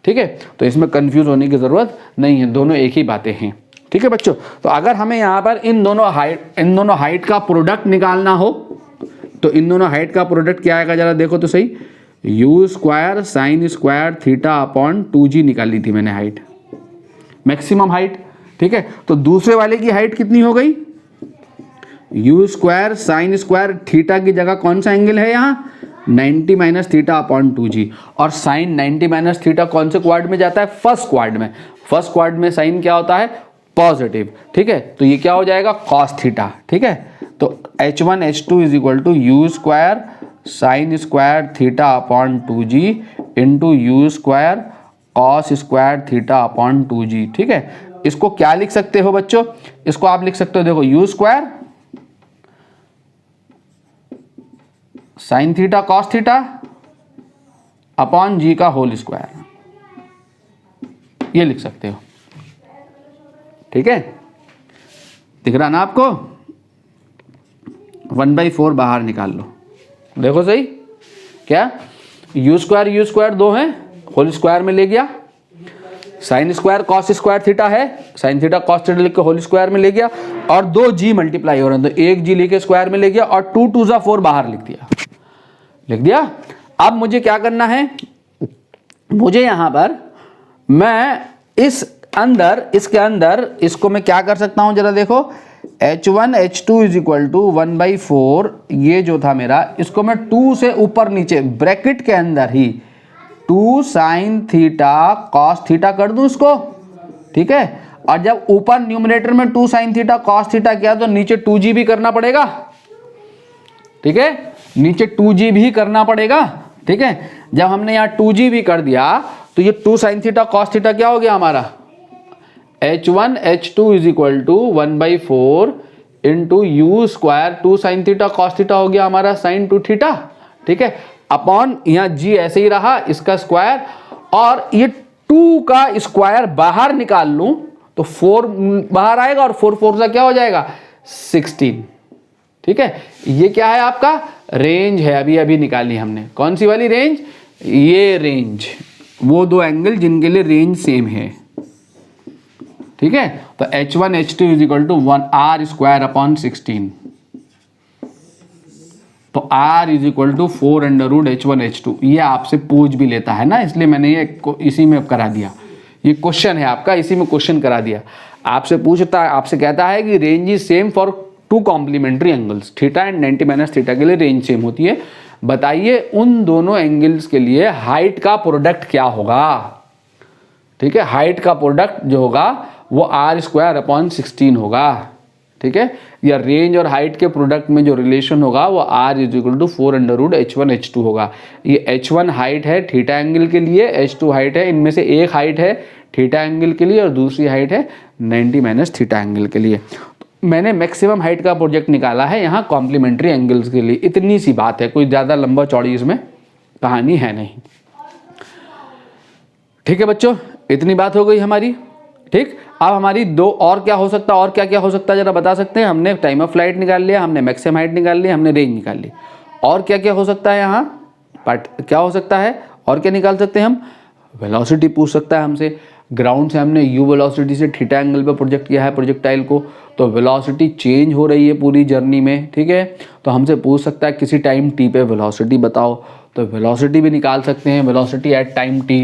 Speaker 1: ठीक है, तो इसमें कंफ्यूज होने की ज़रूरत नहीं है, दोनों एक ही बातें हैं। ठीक है बच्चों, तो अगर हमें यहाँ पर इन दोनों हाइट का प्रोडक्ट निकालना हो तो इन दोनों हाइट का प्रोडक्ट क्या आएगा, जरा देखो तो सही, you square sine square theta upon 2g निकाली थी मैंने हाइट, मैक्सिमम हाइट। ठीक है, तो दूसरे वाले की हाइट कितनी हो गई, you square sine square theta की जगह कौन सा एंगल है यहाँ, 90 माइनस थीटा अपॉन 2g, और साइन 90 माइनस थीटा कौन से क्वाड्र में जाता है, फर्स्ट क्वाड्र में। फर्स्ट क्वाड्र में साइन क्या होता है, पॉजिटिव। ठीक है, तो ये क्या हो जाएगा, कॉस थीटा। ठीक है, तो h1 h2 is equal to u square sine square theta upon 2g into u square cos square theta upon 2g। ठीक है, इसको क्या लिख सकते हो बच्चों, इसको आप लिख सकते हो, देखो u square sine theta cos theta upon g का होल स्क्वायर, ये लिख सकते हो। ठीक है, दिख रहा ना आपको, 1/4 बाहर निकाल लो, देखो सही, क्या यू स्क्वायर दो हैं, होल स्क्वायर में ले गया, sine square cos square theta है, साइन थीटा कॉस थीटा लिख के होल स्क्वायर में ले गया, और 2g मल्टीप्लाई हो रहे हैं तो 1g लेके स्क्वायर में ले गया, और 2 2 जा 4 बाहर लिख दिया। अब मुझे क्या करना है, मुझे यहां पर मैं इसके अंदर इसको मैं क्या कर सकता हूं, जरा देखो, h1 h2 is equal to 1/4, ये जो था मेरा, इसको मैं 2 से ऊपर नीचे ब्रैकेट के अंदर ही 2 साइन थीटा कॉस थीटा कर दूं इसको। ठीक है, और जब ऊपर न्यूमरेटर में 2 साइन थीटा कॉस थीटा किया तो नीचे 2g भी करना पड़ेगा। ठीक है, नीचे 2g भी करना पड़ेगा। ठीक है, जब हमने यहाँ 2g भी कर दिया तो ये 2 साइन थीटा कॉस थीटा क्या हो गया हमारा, h1 h2 is equal to 1/4 into u square 2 sine theta cos theta हो गया हमारा साइन 2 थीटा। ठीक है, अपॉन यहाँ g ऐसे ही रहा, इसका स्क्वायर, और ये 2 का स्क्वायर बाहर निकाल लूं तो 4 बाहर आएगा और 4 4 सा क्या हो जाएगा 16। ठीक है, ये क्या है आपका रेंज है, अभी अभी निकाली हमने। कौन सी वाली रेंज? ये रेंज, वो दो एंगल जिनके लिए रेंज सेम है। ठीक है, तो H1 H2 is equal to 1 r² upon 16। तो r is equal to 4 under root H1 H2। ये आपसे पूछ भी लेता है ना, इसलिए मैंने ये इसी में करा दिया। ये क्वेश्चन है आपका, इसी में क्वेश्चन करा दिया। आपसे पूछता है, आपसे कहता है कि range is same for 2 complementary angles, theta and 90 minus theta के लिए रेंज सेम होती है। बताइए उन दोनों एंगल्स के लिए हाइट का प्रोडक्ट क्या होगा। ठीक है, हाइट का प्रोडक्ट जो होगा वो r² अपॉन 16 होगा। ठीक है, या रेंज और हाइट के प्रोडक्ट में जो रिलेशन होगा वो r is equal to 4 under root H1 H2 होगा। ये H1 हाइट है थीटा एंगल के लिए, H2 हाइट है, इनमें से एक हाइट है थीटा एंगल के लिए और दूसरी हाइट है 90 माइनस थीटा एंगल के लिए। मैंने मैक्सिमम हाइट का प्रोजेक्ट निकाला है यहाँ कॉम्प्लीमेंट्री एंगल्स के लिए। इतनी सी बात है, कोई ज़्यादा लंबा चौड़ी इसमें कहानी है नहीं। ठीक है बच्चों, इतनी बात हो गई हमारी। ठीक, अब हमारी दो और क्या हो सकता है, और क्या क्या हो सकता है जरा बता सकते हैं? हमने टाइम ऑफ फ्लाइट निकाल लिया, हमने मैक्सिमम हाइट निकाल लिया, हमने रेंज निकाल ली। और क्या क्या हो सकता है यहाँ पार्ट, क्या हो सकता है और क्या निकाल सकते हैं हम? वेलोसिटी पूछ सकता है हमसे। ग्राउंड से हमने u वेलोसिटी से थीटा एंगल पे प्रोजेक्ट किया है प्रोजेक्टाइल को, तो वेलोसिटी चेंज हो रही है पूरी जर्नी में। ठीक है, तो हमसे पूछ सकता है किसी टाइम t पे वेलोसिटी बताओ, तो वेलोसिटी भी निकाल सकते हैं, वेलोसिटी एट टाइम t।